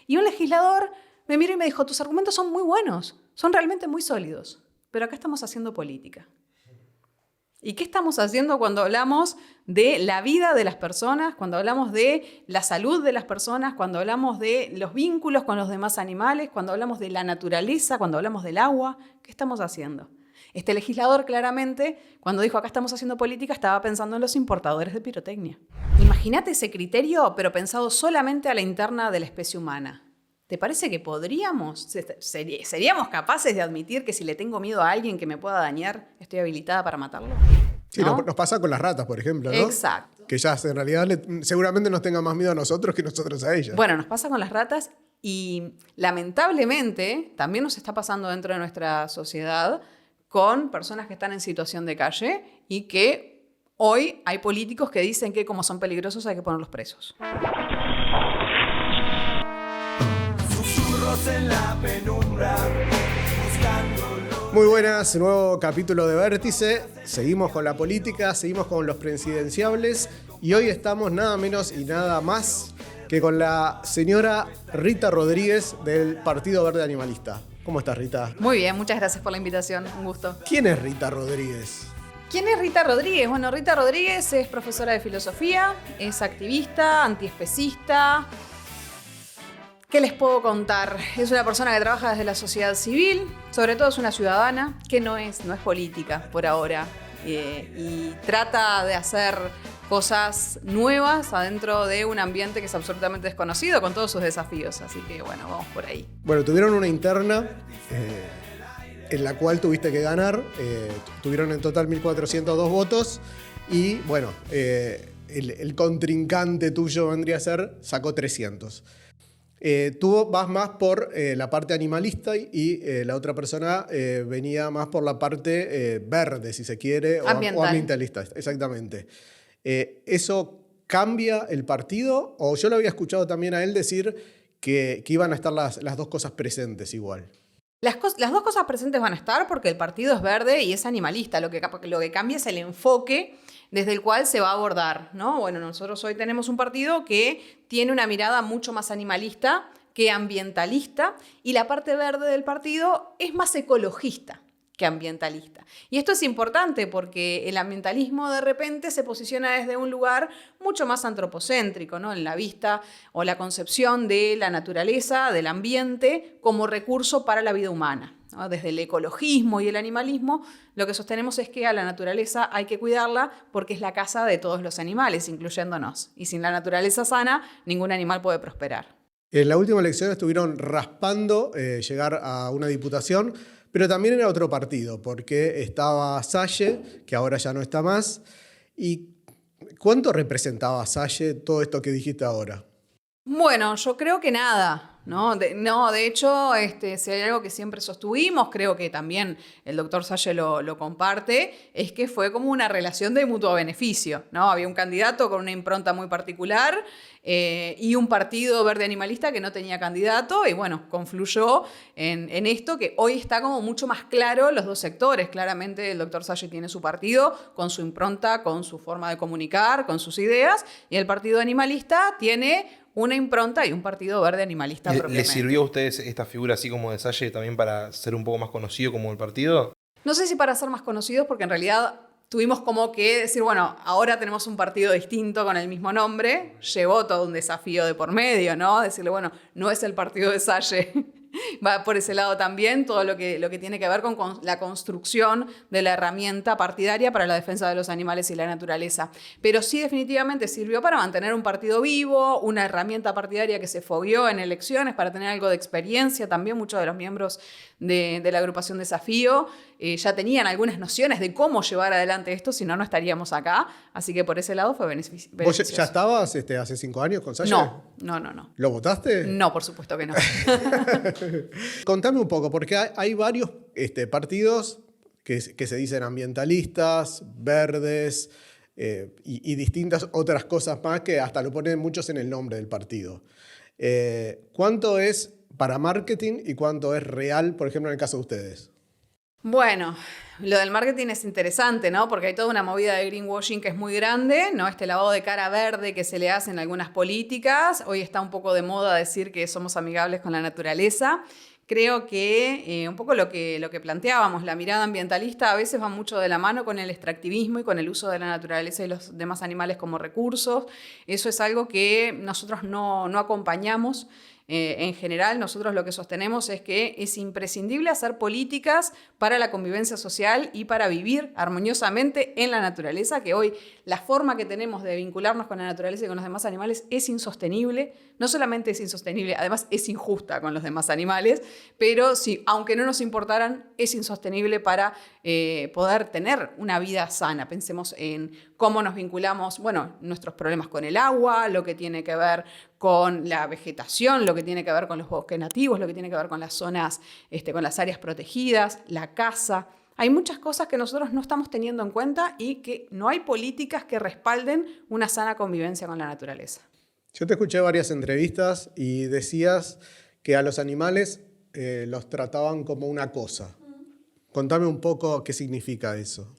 Y un legislador me miró y me dijo, tus argumentos son muy buenos, son realmente muy sólidos, pero acá estamos haciendo política. ¿Y qué estamos haciendo cuando hablamos de la vida de las personas, cuando hablamos de la salud de las personas, cuando hablamos de los vínculos con los demás animales, cuando hablamos de la naturaleza, cuando hablamos del agua? ¿Qué estamos haciendo? Este legislador claramente, cuando dijo acá estamos haciendo política, estaba pensando en los importadores de pirotecnia. Imagínate ese criterio, pero pensado solamente a la interna de la especie humana. ¿Te parece que podríamos, seríamos capaces de admitir que si le tengo miedo a alguien que me pueda dañar, estoy habilitada para matarlo? Sí, ¿no? Nos pasa con las ratas, por ejemplo, ¿no? Exacto. Que ya en realidad seguramente nos tengan más miedo a nosotros que nosotros a ellas. Bueno, nos pasa con las ratas y lamentablemente también nos está pasando dentro de nuestra sociedad con personas que están en situación de calle y que hoy hay políticos que dicen que como son peligrosos hay que ponerlos presos. En la penumbra, Muy buenas, nuevo capítulo de Vértice. Seguimos con la política, seguimos con los presidenciables y hoy estamos nada menos y nada más que con la señora Rita Rodríguez del Partido Verde Animalista. ¿Cómo estás, Rita? Muy bien, muchas gracias por la invitación, un gusto. ¿Quién es Rita Rodríguez? ¿Quién es Rita Rodríguez? Bueno, Rita Rodríguez es profesora de filosofía, es activista, antiespecista. ¿Qué les puedo contar? Es una persona que trabaja desde la sociedad civil, sobre todo es una ciudadana que no es política por ahora y trata de hacer cosas nuevas adentro de un ambiente que es absolutamente desconocido con todos sus desafíos. Así que bueno, vamos por ahí. Bueno, tuvieron una interna en la cual tuviste que ganar. Tuvieron en total 1.402 votos y bueno, el contrincante tuyo vendría a ser, sacó 300. Tú vas más por la parte animalista y la otra persona venía más por la parte verde, si se quiere, o ambientalista. Exactamente. ¿Eso cambia el partido? O yo lo había escuchado también a él decir que iban a estar las dos cosas presentes igual. Las dos cosas presentes van a estar porque el partido es verde y es animalista. Lo que cambia es el enfoque desde el cual se va a abordar, ¿no? Bueno, nosotros hoy tenemos un partido que tiene una mirada mucho más animalista que ambientalista y la parte verde del partido es más ecologista que ambientalista. Y esto es importante porque el ambientalismo de repente se posiciona desde un lugar mucho más antropocéntrico, ¿no? En la vista o la concepción de la naturaleza, del ambiente, como recurso para la vida humana, ¿no? Desde el ecologismo y el animalismo, lo que sostenemos es que a la naturaleza hay que cuidarla porque es la casa de todos los animales, incluyéndonos. Y sin la naturaleza sana, ningún animal puede prosperar. En la última elección estuvieron raspando llegar a una diputación, pero también era otro partido, porque estaba Salle, que ahora ya no está más. ¿Y cuánto representaba Salle todo esto que dijiste ahora? Bueno, yo creo que nada, ¿no? De hecho, si hay algo que siempre sostuvimos, creo que también el doctor Salle lo comparte, es que fue como una relación de mutuo beneficio, ¿no? Había un candidato con una impronta muy particular y un partido verde animalista que no tenía candidato y bueno, confluyó en esto que hoy está como mucho más claro los dos sectores. Claramente el doctor Salle tiene su partido con su impronta, con su forma de comunicar, con sus ideas y el partido animalista tiene una impronta y un partido verde animalista propiamente. ¿Le sirvió a ustedes esta figura así como de Salle también para ser un poco más conocido como el partido? No sé si para ser más conocidos, porque en realidad tuvimos como que decir, bueno, ahora tenemos un partido distinto con el mismo nombre. Llevó todo un desafío de por medio, ¿no? Decirle, bueno, no es el partido de Salle. Va por ese lado también todo lo que tiene que ver con la construcción de la herramienta partidaria para la defensa de los animales y la naturaleza. Pero sí definitivamente sirvió para mantener un partido vivo, una herramienta partidaria que se fogueó en elecciones para tener algo de experiencia. También muchos de los miembros de la agrupación Desafío ya tenían algunas nociones de cómo llevar adelante esto, si no, no estaríamos acá. Así que por ese lado fue beneficioso. ¿Vos ya estabas hace 5 años con Salle? No. ¿Lo votaste? No, por supuesto que no. Contame un poco, porque hay varios partidos que se dicen ambientalistas, verdes y distintas otras cosas más que hasta lo ponen muchos en el nombre del partido. ¿Cuánto es para marketing y cuánto es real, por ejemplo, en el caso de ustedes? Bueno, lo del marketing es interesante, ¿no? Porque hay toda una movida de greenwashing que es muy grande, ¿no? Este lavado de cara verde que se le hace en algunas políticas. Hoy está un poco de moda decir que somos amigables con la naturaleza. Creo que un poco lo que planteábamos, la mirada ambientalista a veces va mucho de la mano con el extractivismo y con el uso de la naturaleza y los demás animales como recursos. Eso es algo que nosotros no acompañamos. En general, nosotros lo que sostenemos es que es imprescindible hacer políticas para la convivencia social y para vivir armoniosamente en la naturaleza, que hoy la forma que tenemos de vincularnos con la naturaleza y con los demás animales es insostenible. No solamente es insostenible, además es injusta con los demás animales, pero sí, aunque no nos importaran, es insostenible para poder tener una vida sana. Pensemos en cómo nos vinculamos, bueno, nuestros problemas con el agua, lo que tiene que ver con la vegetación, lo que tiene que ver con los bosques nativos, lo que tiene que ver con las zonas, con las áreas protegidas, la caza. Hay muchas cosas que nosotros no estamos teniendo en cuenta y que no hay políticas que respalden una sana convivencia con la naturaleza. Yo te escuché varias entrevistas y decías que a los animales los trataban como una cosa. Contame un poco qué significa eso.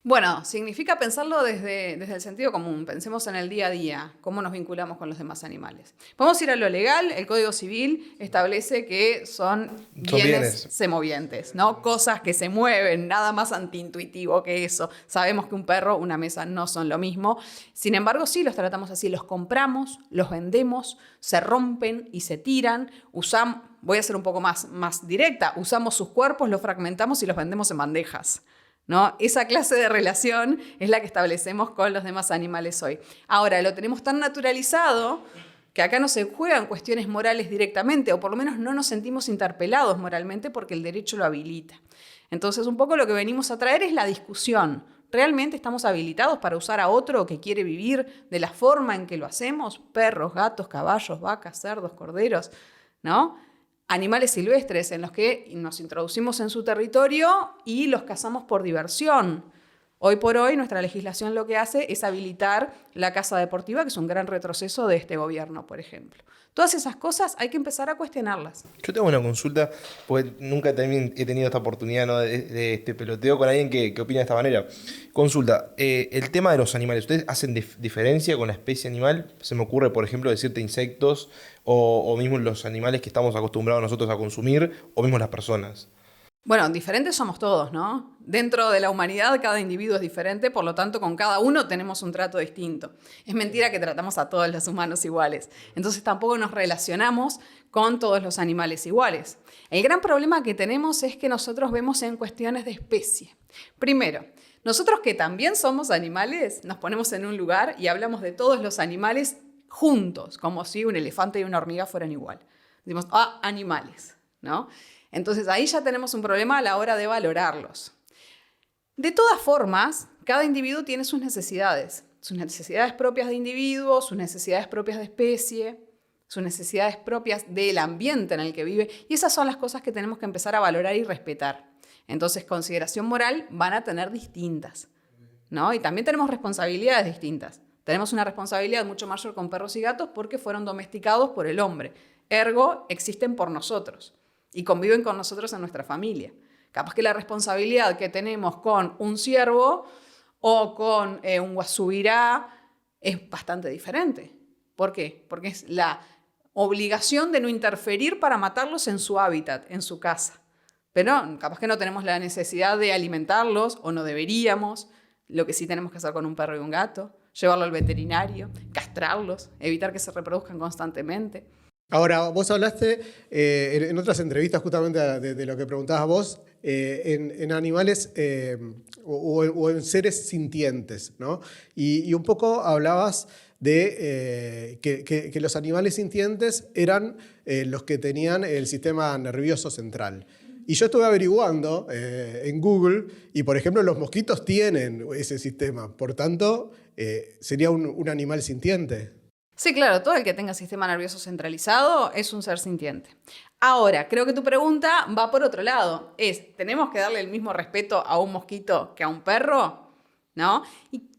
Bueno, significa pensarlo desde el sentido común. Pensemos en el día a día, cómo nos vinculamos con los demás animales. Podemos ir a lo legal. El Código Civil establece que son bienes semovientes, ¿no? Cosas que se mueven, nada más antiintuitivo que eso. Sabemos que un perro, una mesa no son lo mismo. Sin embargo, sí los tratamos así. Los compramos, los vendemos, se rompen y se tiran. Voy a ser un poco más directa. Usamos sus cuerpos, los fragmentamos y los vendemos en bandejas, ¿no? Esa clase de relación es la que establecemos con los demás animales hoy. Ahora, lo tenemos tan naturalizado que acá no se juegan cuestiones morales directamente, o por lo menos no nos sentimos interpelados moralmente porque el derecho lo habilita. Entonces, un poco lo que venimos a traer es la discusión. ¿Realmente estamos habilitados para usar a otro que quiere vivir de la forma en que lo hacemos? Perros, gatos, caballos, vacas, cerdos, corderos, ¿no? Animales silvestres en los que nos introducimos en su territorio y los cazamos por diversión. Hoy por hoy nuestra legislación lo que hace es habilitar la caza deportiva, que es un gran retroceso de este gobierno, por ejemplo. Todas esas cosas hay que empezar a cuestionarlas. Yo tengo una consulta, porque nunca también he tenido esta oportunidad, ¿no? de este peloteo con alguien que opina de esta manera. Consulta, el tema de los animales, ¿ustedes hacen diferencia con la especie animal? Se me ocurre, por ejemplo, decirte insectos o mismo los animales que estamos acostumbrados nosotros a consumir, o mismo las personas. Bueno, diferentes somos todos, ¿no? Dentro de la humanidad cada individuo es diferente, por lo tanto con cada uno tenemos un trato distinto. Es mentira que tratamos a todos los humanos iguales. Entonces tampoco nos relacionamos con todos los animales iguales. El gran problema que tenemos es que nosotros vemos en cuestiones de especie. Primero, nosotros que también somos animales, nos ponemos en un lugar y hablamos de todos los animales juntos, como si un elefante y una hormiga fueran igual. Decimos, animales, ¿no? Entonces ahí ya tenemos un problema a la hora de valorarlos. De todas formas, cada individuo tiene sus necesidades propias de individuo, sus necesidades propias de especie, sus necesidades propias del ambiente en el que vive, y esas son las cosas que tenemos que empezar a valorar y respetar. Entonces, consideración moral van a tener distintas, ¿no? Y también tenemos responsabilidades distintas. Tenemos una responsabilidad mucho mayor con perros y gatos porque fueron domesticados por el hombre. Ergo, existen por nosotros y conviven con nosotros en nuestra familia. Capaz que la responsabilidad que tenemos con un ciervo o con un guasubirá es bastante diferente. ¿Por qué? Porque es la obligación de no interferir para matarlos en su hábitat, en su casa. Pero capaz que no tenemos la necesidad de alimentarlos o no deberíamos. Lo que sí tenemos que hacer con un perro y un gato, llevarlo al veterinario, castrarlos, evitar que se reproduzcan constantemente. Ahora, vos hablaste en otras entrevistas justamente de lo que preguntabas vos, en animales o en seres sintientes, ¿no? Y un poco hablabas de que los animales sintientes eran los que tenían el sistema nervioso central. Y yo estuve averiguando en Google y, por ejemplo, los mosquitos tienen ese sistema. Por tanto, sería un animal sintiente. Sí, claro, todo el que tenga sistema nervioso centralizado es un ser sintiente. Ahora, creo que tu pregunta va por otro lado. ¿Tenemos que darle el mismo respeto a un mosquito que a un perro? ¿No? Y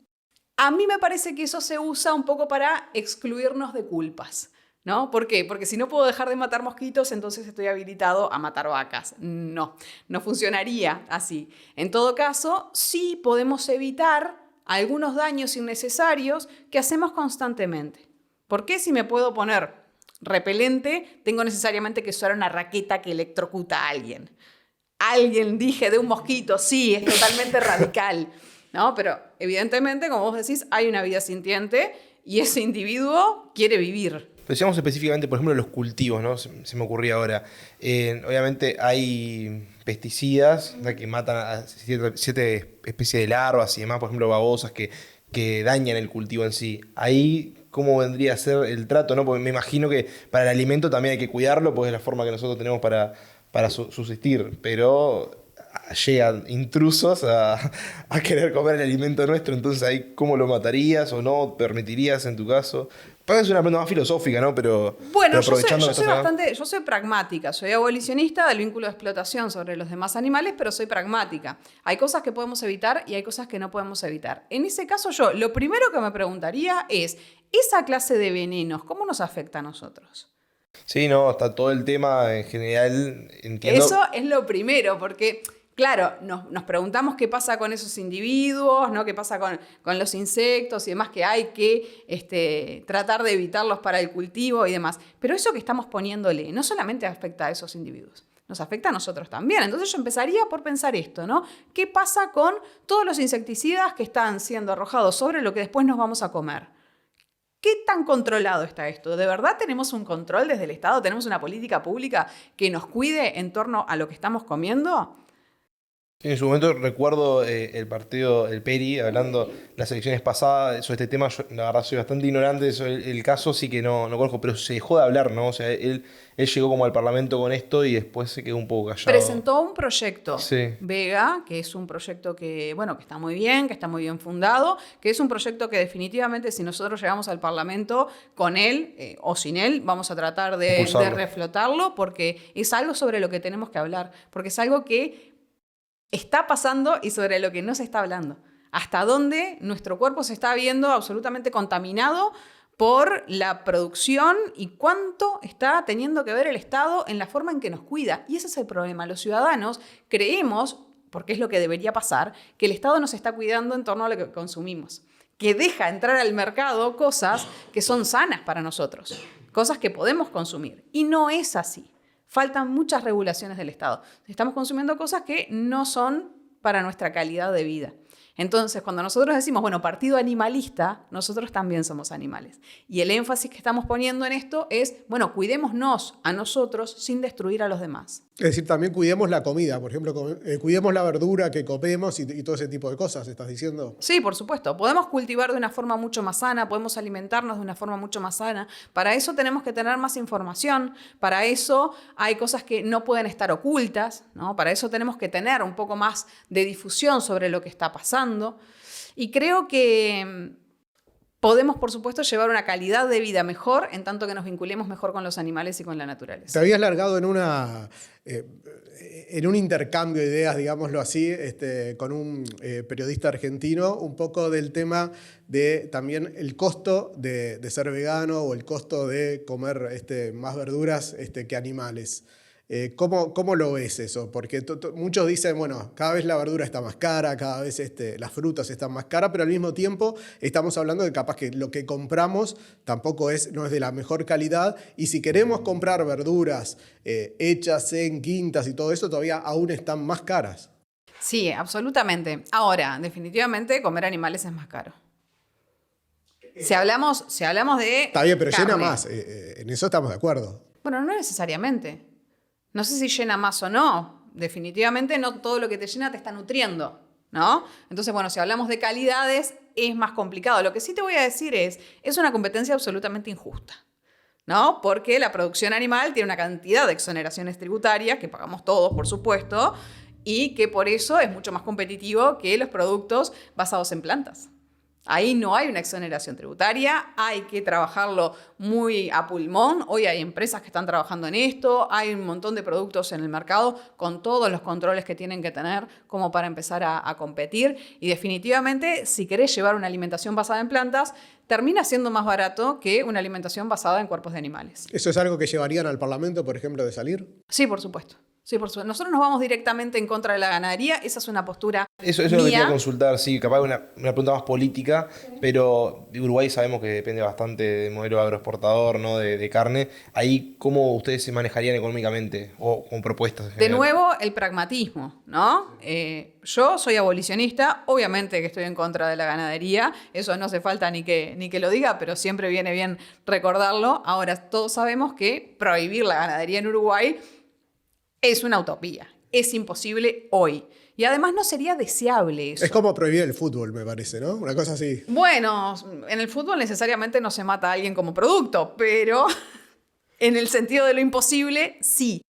a mí me parece que eso se usa un poco para excluirnos de culpas, ¿No? ¿Por qué? Porque si no puedo dejar de matar mosquitos, entonces estoy habilitado a matar vacas. No, no funcionaría así. En todo caso, sí podemos evitar algunos daños innecesarios que hacemos constantemente. ¿Por qué si me puedo poner repelente, tengo necesariamente que usar una raqueta que electrocuta a alguien? Alguien, dije, de un mosquito, sí, es totalmente radical, ¿no? Pero evidentemente, como vos decís, hay una vida sintiente y ese individuo quiere vivir. Decíamos específicamente, por ejemplo, los cultivos, ¿no? Se me ocurría ahora. Obviamente hay pesticidas, o sea, que matan a siete especies de larvas y demás, por ejemplo, babosas que dañan el cultivo en sí. Ahí, ¿cómo vendría a ser el trato, no? Porque me imagino que para el alimento también hay que cuidarlo, porque es la forma que nosotros tenemos para subsistir. Pero llegan intrusos a querer comer el alimento nuestro, entonces ahí, ¿cómo lo matarías o no? ¿Permitirías en tu caso? Parece una pregunta más filosófica, ¿no? Pero aprovechando yo soy pragmática, soy abolicionista del vínculo de explotación sobre los demás animales, pero soy pragmática. Hay cosas que podemos evitar y hay cosas que no podemos evitar. En ese caso yo, lo primero que me preguntaría es, ¿esa clase de venenos cómo nos afecta a nosotros? Sí, no, está todo el tema en general, entiendo. Eso es lo primero, porque... Claro, nos preguntamos qué pasa con esos individuos, ¿no? Qué pasa con los insectos y demás, que hay que tratar de evitarlos para el cultivo y demás. Pero eso que estamos poniéndole no solamente afecta a esos individuos, nos afecta a nosotros también. Entonces yo empezaría por pensar esto, ¿no? ¿Qué pasa con todos los insecticidas que están siendo arrojados sobre lo que después nos vamos a comer? ¿Qué tan controlado está esto? ¿De verdad tenemos un control desde el Estado? ¿Tenemos una política pública que nos cuide en torno a lo que estamos comiendo? En su momento recuerdo el partido, el Peri, hablando las elecciones pasadas sobre este tema. Yo la verdad soy bastante ignorante sobre el caso, sí que no conozco, pero se dejó de hablar, ¿no? O sea, él llegó como al Parlamento con esto y después se quedó un poco callado. Presentó un proyecto, sí. Vega, que es un proyecto que está muy bien fundado, que es un proyecto que definitivamente si nosotros llegamos al Parlamento con él o sin él, vamos a tratar de reflotarlo, porque es algo sobre lo que tenemos que hablar, porque es algo que está pasando y sobre lo que no se está hablando. Hasta dónde nuestro cuerpo se está viendo absolutamente contaminado por la producción y cuánto está teniendo que ver el Estado en la forma en que nos cuida. Y ese es el problema. Los ciudadanos creemos, porque es lo que debería pasar, que el Estado nos está cuidando en torno a lo que consumimos, que deja entrar al mercado cosas que son sanas para nosotros, cosas que podemos consumir. Y no es así. Faltan muchas regulaciones del Estado. Estamos consumiendo cosas que no son para nuestra calidad de vida. Entonces, cuando nosotros decimos, bueno, partido animalista, nosotros también somos animales. Y el énfasis que estamos poniendo en esto es, bueno, cuidémonos a nosotros sin destruir a los demás. Es decir, también cuidemos la comida, por ejemplo, cuidemos la verdura que comemos y todo ese tipo de cosas, ¿estás diciendo? Sí, por supuesto. Podemos cultivar de una forma mucho más sana, podemos alimentarnos de una forma mucho más sana. Para eso tenemos que tener más información, para eso hay cosas que no pueden estar ocultas, ¿no? Para eso tenemos que tener un poco más de difusión sobre lo que está pasando. Y creo que podemos, por supuesto, llevar una calidad de vida mejor en tanto que nos vinculemos mejor con los animales y con la naturaleza. Te habías largado en un intercambio de ideas, digámoslo así, con un periodista argentino, un poco del tema de también el costo de ser vegano o el costo de comer más verduras que animales. ¿Cómo lo ves eso? Porque muchos dicen, bueno, cada vez la verdura está más cara, cada vez las frutas están más caras, pero al mismo tiempo estamos hablando de capaz que lo que compramos tampoco no es de la mejor calidad, y si queremos comprar verduras hechas en quintas y todo eso, todavía aún están más caras. Sí, absolutamente. Ahora, definitivamente comer animales es más caro. Si hablamos de Está bien, pero carne. llena más, en eso estamos de acuerdo. Bueno, no necesariamente. No sé si llena más o no. Definitivamente no todo lo que te llena te está nutriendo, ¿no? Entonces, bueno, si hablamos de calidades, es más complicado. Lo que sí te voy a decir es una competencia absolutamente injusta, ¿no? Porque la producción animal tiene una cantidad de exoneraciones tributarias que pagamos todos, por supuesto, y que por eso es mucho más competitivo que los productos basados en plantas. Ahí no hay una exoneración tributaria, hay que trabajarlo muy a pulmón. Hoy hay empresas que están trabajando en esto, hay un montón de productos en el mercado con todos los controles que tienen que tener como para empezar a competir. Y definitivamente, si querés llevar una alimentación basada en plantas, termina siendo más barato que una alimentación basada en cuerpos de animales. ¿Eso es algo que llevarían al Parlamento, por ejemplo, de salir? Sí, por supuesto. Sí, por supuesto. Nosotros nos vamos directamente en contra de la ganadería. Esa es una postura Eso es lo que quería consultar, sí, capaz una pregunta más política, pero de Uruguay sabemos que depende bastante del modelo agroexportador, ¿no? de carne. Ahí, ¿cómo ustedes se manejarían económicamente o con propuestas en De general? nuevo, el pragmatismo, ¿no? Yo soy abolicionista, obviamente que estoy en contra de la ganadería, eso no hace falta ni que lo diga, pero siempre viene bien recordarlo. Ahora, todos sabemos que prohibir la ganadería en Uruguay es una utopía, es imposible hoy. Y además no sería deseable eso. Es como prohibir el fútbol, me parece, ¿no? Una cosa así. Bueno, en el fútbol necesariamente no se mata a alguien como producto, pero en el sentido de lo imposible, sí.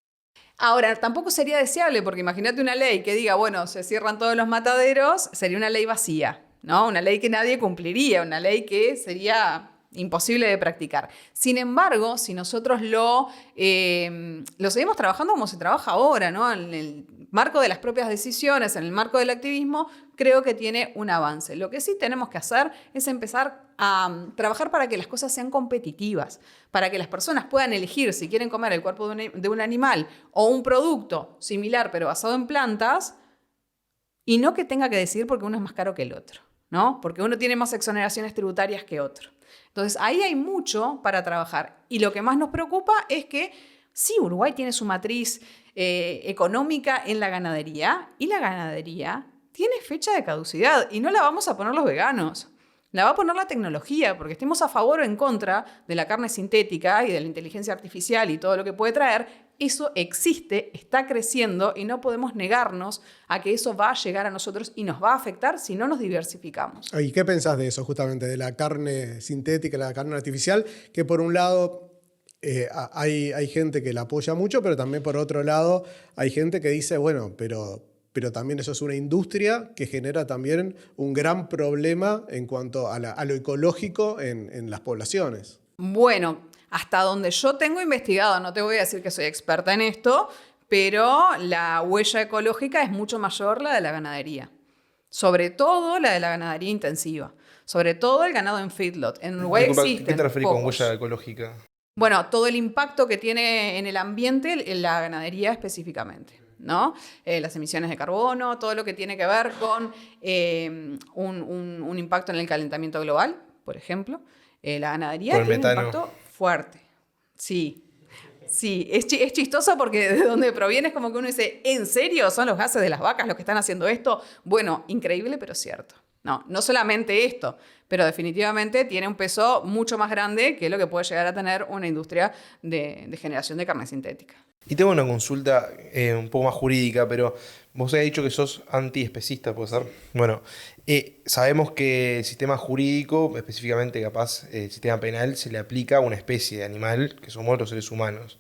Ahora, tampoco sería deseable, porque imagínate una ley que diga, bueno, se cierran todos los mataderos, sería una ley vacía, ¿no? Una ley que nadie cumpliría, una ley que sería imposible de practicar. Sin embargo, si nosotros lo seguimos trabajando como se trabaja ahora, ¿no? En el marco de las propias decisiones, en el marco del activismo, creo que tiene un avance. Lo que sí tenemos que hacer es empezar a trabajar para que las cosas sean competitivas, para que las personas puedan elegir si quieren comer el cuerpo de un animal o un producto similar pero basado en plantas, y no que tenga que decidir porque uno es más caro que el otro, ¿no? Porque uno tiene más exoneraciones tributarias que otro. Entonces, ahí hay mucho para trabajar. Y lo que más nos preocupa es que sí, Uruguay tiene su matriz económica en la ganadería, y la ganadería tiene fecha de caducidad y no la vamos a poner los veganos. La va a poner la tecnología, porque estemos a favor o en contra de la carne sintética y de la inteligencia artificial y todo lo que puede traer. Eso existe, está creciendo y no podemos negarnos a que eso va a llegar a nosotros y nos va a afectar si no nos diversificamos. ¿Y qué pensás de eso, justamente, de la carne sintética, la carne artificial? Que por un lado hay gente que la apoya mucho, pero también por otro lado hay gente que dice, bueno, pero también eso es una industria que genera también un gran problema en cuanto a lo ecológico en las poblaciones. Bueno, hasta donde yo tengo investigado, no te voy a decir que soy experta en esto, pero la huella ecológica es mucho mayor la de la ganadería. Sobre todo la de la ganadería intensiva. Sobre todo el ganado en feedlot. En Uruguay existen ¿Qué te referís pocos. con huella ecológica? Bueno, todo el impacto que tiene en el ambiente en la ganadería específicamente, ¿no? Las emisiones de carbono, todo lo que tiene que ver con un impacto en el calentamiento global, por ejemplo. La ganadería Por el tiene un metano. impacto fuerte. Sí. Sí, es chistoso porque de donde proviene es como que uno dice, ¿en serio son los gases de las vacas los que están haciendo esto? Bueno, increíble pero cierto. No solamente esto, pero definitivamente tiene un peso mucho más grande que lo que puede llegar a tener una industria de generación de carne sintética. Y tengo una consulta un poco más jurídica, pero vos habéis dicho que sos antiespecista, ¿puede ser? Bueno, sabemos que el sistema jurídico, específicamente capaz el sistema penal, se le aplica a una especie de animal, que somos los seres humanos.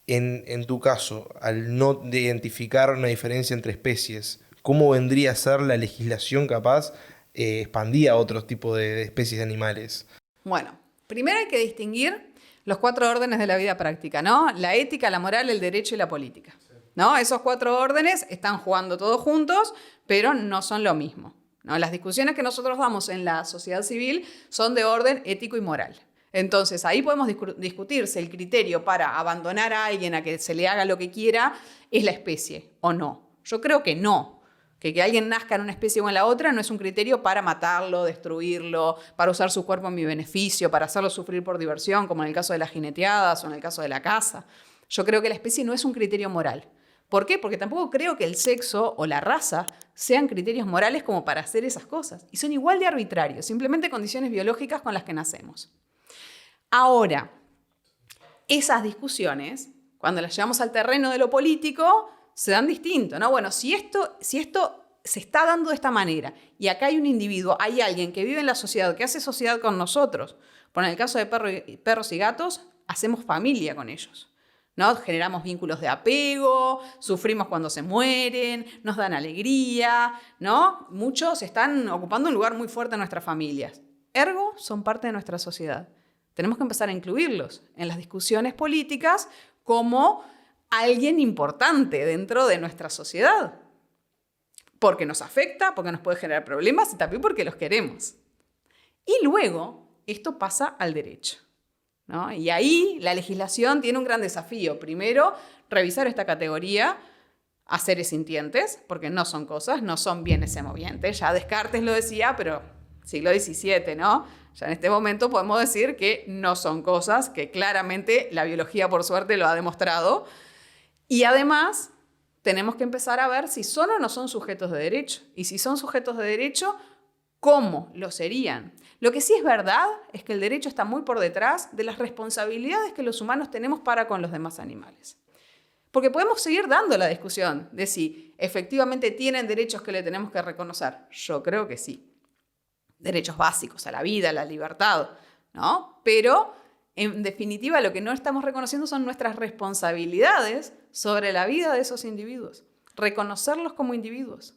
En tu caso, al no identificar una diferencia entre especies, ¿cómo vendría a ser la legislación capaz expandida a otros tipos de especies de animales? Bueno, primero hay que distinguir los 4 órdenes de la vida práctica, ¿no? La ética, la moral, el derecho y la política, ¿no? Esos 4 órdenes están jugando todos juntos, pero no son lo mismo, ¿no? Las discusiones que nosotros damos en la sociedad civil son de orden ético y moral. Entonces, ahí podemos discutir si el criterio para abandonar a alguien a que se le haga lo que quiera es la especie o no. Yo creo que no. Que alguien nazca en una especie o en la otra no es un criterio para matarlo, destruirlo, para usar su cuerpo en mi beneficio, para hacerlo sufrir por diversión, como en el caso de las jineteadas o en el caso de la caza. Yo creo que la especie no es un criterio moral. ¿Por qué? Porque tampoco creo que el sexo o la raza sean criterios morales como para hacer esas cosas. Y son igual de arbitrarios, simplemente condiciones biológicas con las que nacemos. Ahora, esas discusiones, cuando las llevamos al terreno de lo político, se dan distinto, ¿no? Bueno, si esto se está dando de esta manera y acá hay un individuo, hay alguien que vive en la sociedad, que hace sociedad con nosotros, por en el caso de perros y gatos, hacemos familia con ellos, ¿no? Generamos vínculos de apego, sufrimos cuando se mueren, nos dan alegría, ¿no? Muchos están ocupando un lugar muy fuerte en nuestras familias. Ergo, son parte de nuestra sociedad. Tenemos que empezar a incluirlos en las discusiones políticas como alguien importante dentro de nuestra sociedad. Porque nos afecta, porque nos puede generar problemas y también porque los queremos. Y luego, esto pasa al derecho, ¿no? Y ahí la legislación tiene un gran desafío. Primero, revisar esta categoría a seres sintientes, porque no son cosas, no son bienes semovientes. Ya Descartes lo decía, pero siglo XVII, ¿no? Ya en este momento podemos decir que no son cosas, que claramente la biología, por suerte, lo ha demostrado. Y además, tenemos que empezar a ver si son o no son sujetos de derecho. Y si son sujetos de derecho, ¿cómo lo serían? Lo que sí es verdad es que el derecho está muy por detrás de las responsabilidades que los humanos tenemos para con los demás animales. Porque podemos seguir dando la discusión de si efectivamente tienen derechos que le tenemos que reconocer. Yo creo que sí. Derechos básicos a la vida, a la libertad, ¿no? Pero, en definitiva, lo que no estamos reconociendo son nuestras responsabilidades sobre la vida de esos individuos. Reconocerlos como individuos.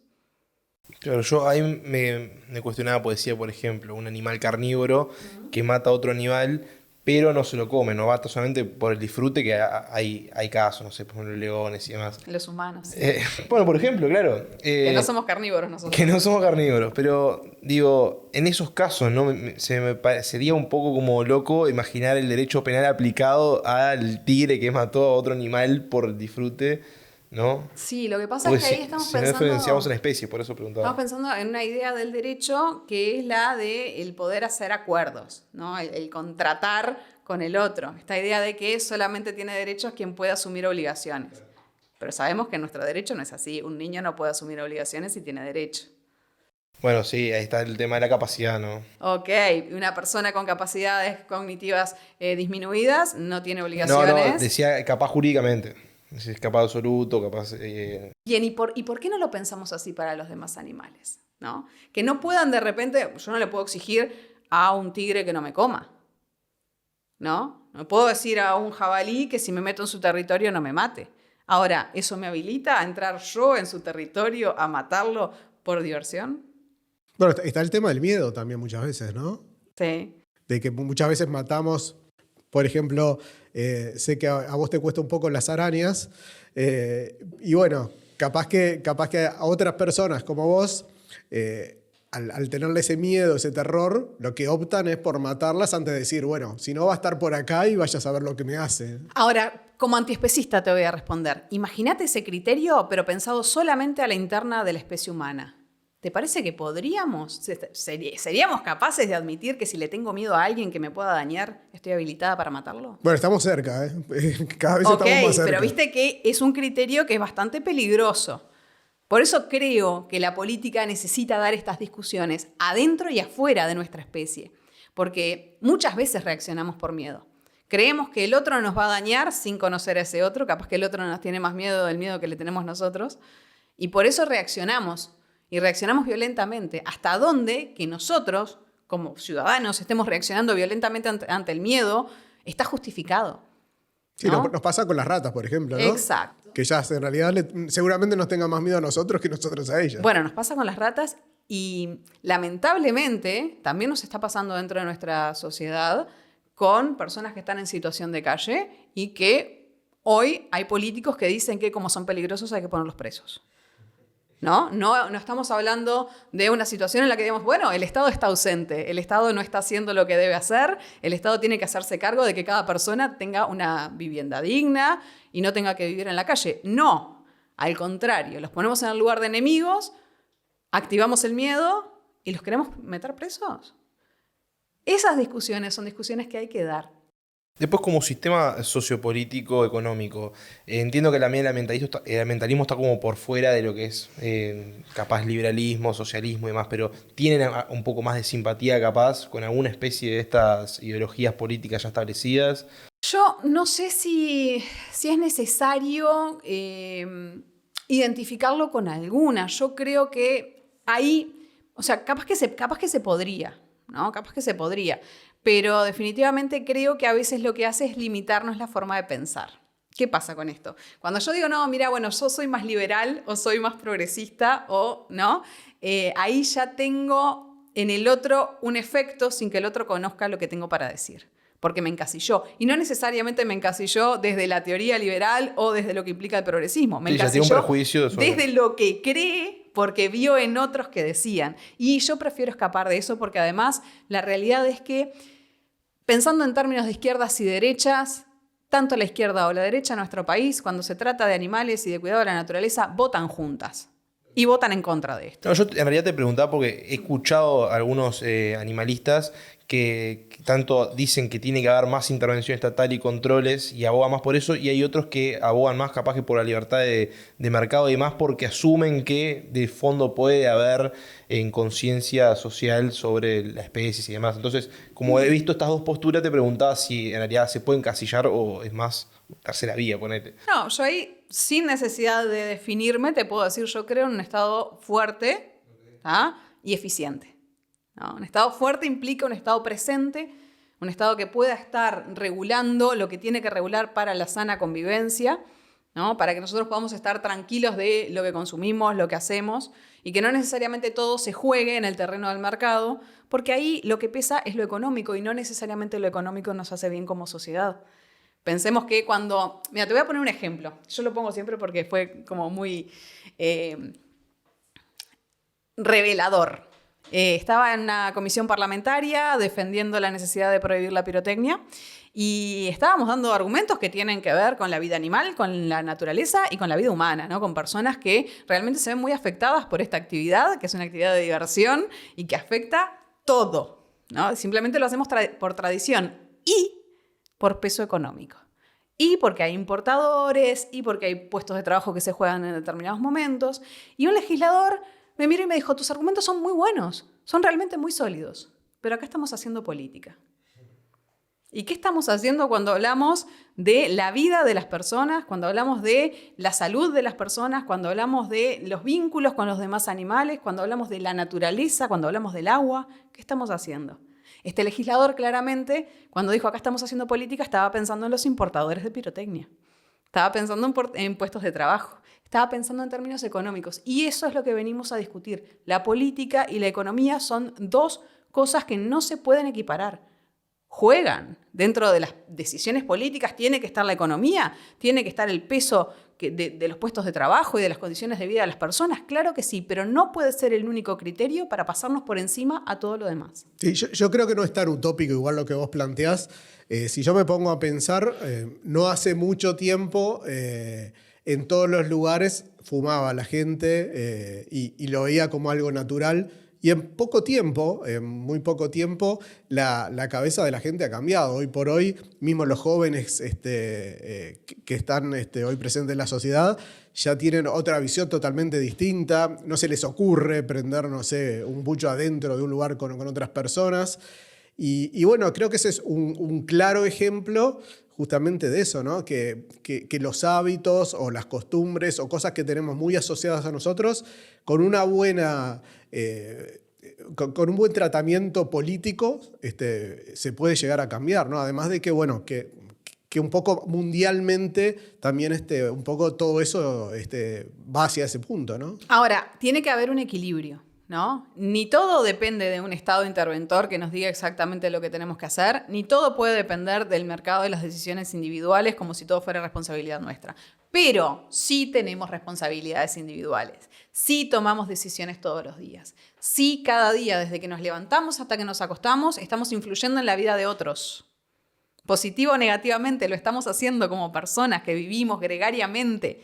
Claro, yo ahí me cuestionaba, pues decía, por ejemplo, un animal carnívoro que mata a otro animal, pero no se lo come, no mata solamente por el disfrute, que hay casos, no sé, por ejemplo, leones y demás. Los humanos. Sí. Bueno, por ejemplo, claro. Que no somos carnívoros nosotros. Que no somos carnívoros, pero digo, en esos casos, ¿no? Se me parecería un poco como loco imaginar el derecho penal aplicado al tigre que mató a otro animal por disfrute, ¿no? Sí, lo que pasa Pues es que ahí estamos si pensando... no diferenciamos en la especie, por eso preguntaba. Estamos pensando en una idea del derecho que es la de el poder hacer acuerdos, ¿no? El contratar con el otro. Esta idea de que solamente tiene derechos quien puede asumir obligaciones. Pero sabemos que en nuestro derecho no es así. Un niño no puede asumir obligaciones y tiene derecho. Bueno, sí, ahí está el tema de la capacidad, ¿no? Ok, una persona con capacidades cognitivas disminuidas no tiene obligaciones. No, decía capaz jurídicamente. Si es capaz absoluto, capaz... Bien, ¿y por qué no lo pensamos así para los demás animales? ¿No? Que no puedan de repente, yo no le puedo exigir a un tigre que no me coma, ¿no? No puedo decir a un jabalí que si me meto en su territorio no me mate. Ahora, ¿eso me habilita a entrar yo en su territorio a matarlo por diversión? Bueno, está el tema del miedo también muchas veces, ¿no? Sí. De que muchas veces matamos, por ejemplo, sé que a vos te cuesta un poco las arañas, y bueno, capaz que a otras personas como vos, al tenerle ese miedo, ese terror, lo que optan es por matarlas antes de decir, bueno, si no va a estar por acá y vaya a saber lo que me hace. Ahora, como antiespecista te voy a responder. Imagínate ese criterio, pero pensado solamente a la interna de la especie humana. ¿Te parece que podríamos, seríamos capaces de admitir que si le tengo miedo a alguien que me pueda dañar, estoy habilitada para matarlo? Bueno, estamos cerca, ¿eh? Cada vez estamos más cerca. Pero viste que es un criterio que es bastante peligroso. Por eso creo que la política necesita dar estas discusiones adentro y afuera de nuestra especie. Porque muchas veces reaccionamos por miedo. Creemos que el otro nos va a dañar sin conocer a ese otro. Capaz que el otro nos tiene más miedo del miedo que le tenemos nosotros. Y por eso reaccionamos. Y reaccionamos violentamente. ¿Hasta dónde que nosotros, como ciudadanos, estemos reaccionando violentamente ante el miedo está justificado? Sí, ¿no? nos pasa con las ratas, por ejemplo, ¿no? Exacto. Que ellas en realidad seguramente nos tengan más miedo a nosotros que nosotros a ellas. Bueno, nos pasa con las ratas y lamentablemente también nos está pasando dentro de nuestra sociedad con personas que están en situación de calle y que hoy hay políticos que dicen que como son peligrosos hay que ponerlos presos. ¿No? No estamos hablando de una situación en la que digamos, bueno, el Estado está ausente, el Estado no está haciendo lo que debe hacer, el Estado tiene que hacerse cargo de que cada persona tenga una vivienda digna y no tenga que vivir en la calle. No, al contrario, los ponemos en el lugar de enemigos, activamos el miedo y los queremos meter presos. Esas discusiones son discusiones que hay que dar. Después, como sistema sociopolítico, económico, entiendo que también el ambientalismo está como por fuera de lo que es capaz liberalismo, socialismo y demás, pero ¿tienen un poco más de simpatía capaz con alguna especie de estas ideologías políticas ya establecidas? Yo no sé si es necesario identificarlo con alguna. Yo creo que ahí, o sea, capaz que se podría, ¿no? Capaz que se podría. Pero definitivamente creo que a veces lo que hace es limitarnos la forma de pensar, ¿Qué pasa con esto? Cuando yo digo, no, mira, bueno, yo soy más liberal o soy más progresista o no, ahí ya tengo en el otro un efecto sin que el otro conozca lo que tengo para decir, porque me encasilló. Y no necesariamente me encasilló desde la teoría liberal o desde lo que implica el progresismo. Me Sí, ya tiene un encasilló prejuicio sobre... desde lo que cree porque vio en otros que decían. Y yo prefiero escapar de eso porque además la realidad es que, pensando en términos de izquierdas y derechas, tanto la izquierda o la derecha en nuestro país, cuando se trata de animales y de cuidado de la naturaleza, votan juntas y votan en contra de esto. No, yo en realidad te preguntaba porque he escuchado a algunos animalistas que tanto dicen que tiene que haber más intervención estatal y controles y abogan más por eso, y hay otros que abogan más capaz que por la libertad de mercado y demás porque asumen que de fondo puede haber conciencia social sobre la especie y demás. Entonces, como he visto estas dos posturas, te preguntaba si en realidad se pueden encasillar o es más tercera vía, ponete. No, yo ahí, sin necesidad de definirme, te puedo decir, yo creo en un Estado fuerte, ¿tá? Y eficiente. ¿No? Un Estado fuerte implica un Estado presente, un Estado que pueda estar regulando lo que tiene que regular para la sana convivencia, ¿no? Para que nosotros podamos estar tranquilos de lo que consumimos, lo que hacemos, y que no necesariamente todo se juegue en el terreno del mercado, porque ahí lo que pesa es lo económico, y no necesariamente lo económico nos hace bien como sociedad. Pensemos que cuando... Mira, te voy a poner un ejemplo. Yo lo pongo siempre porque fue como muy revelador. Estaba en una comisión parlamentaria defendiendo la necesidad de prohibir la pirotecnia y estábamos dando argumentos que tienen que ver con la vida animal, con la naturaleza y con la vida humana, ¿no? Con personas que realmente se ven muy afectadas por esta actividad, que es una actividad de diversión y que afecta todo, ¿no? Simplemente lo hacemos por tradición y por peso económico. Y porque hay importadores, y porque hay puestos de trabajo que se juegan en determinados momentos. Y un legislador me miró y me dijo, tus argumentos son muy buenos, son realmente muy sólidos, pero acá estamos haciendo política. ¿Y qué estamos haciendo cuando hablamos de la vida de las personas, cuando hablamos de la salud de las personas, cuando hablamos de los vínculos con los demás animales, cuando hablamos de la naturaleza, cuando hablamos del agua? ¿Qué estamos haciendo? Este legislador claramente, cuando dijo acá estamos haciendo política, estaba pensando en los importadores de pirotecnia. Estaba pensando en puestos de trabajo. Estaba pensando en términos económicos. Y eso es lo que venimos a discutir. La política y la economía son dos cosas que no se pueden equiparar. Juegan. Dentro de las decisiones políticas tiene que estar la economía, tiene que estar el peso de los puestos de trabajo y de las condiciones de vida de las personas. Claro que sí, pero no puede ser el único criterio para pasarnos por encima a todo lo demás. Sí, yo creo que no es tan utópico igual lo que vos planteás. Si yo me pongo a pensar, no hace mucho tiempo en todos los lugares fumaba la gente y lo veía como algo natural. Y en poco tiempo, en muy poco tiempo, la cabeza de la gente ha cambiado. Hoy por hoy, mismo los jóvenes que están hoy presentes en la sociedad ya tienen otra visión totalmente distinta. No se les ocurre prender, no sé, un pucho adentro de un lugar con otras personas. Y bueno, creo que ese es un claro ejemplo justamente de eso, ¿no? Que los hábitos o las costumbres o cosas que tenemos muy asociadas a nosotros, con una buena... con un buen tratamiento político se puede llegar a cambiar, ¿no? Además de que, bueno, que un poco mundialmente también un poco todo eso va hacia ese punto, ¿no? Ahora, tiene que haber un equilibrio, ¿no? Ni todo depende de un Estado interventor que nos diga exactamente lo que tenemos que hacer, ni todo puede depender del mercado y las decisiones individuales como si todo fuera responsabilidad nuestra. Pero sí tenemos responsabilidades individuales, sí tomamos decisiones todos los días, sí cada día, desde que nos levantamos hasta que nos acostamos, estamos influyendo en la vida de otros. Positivo o negativamente, lo estamos haciendo como personas que vivimos gregariamente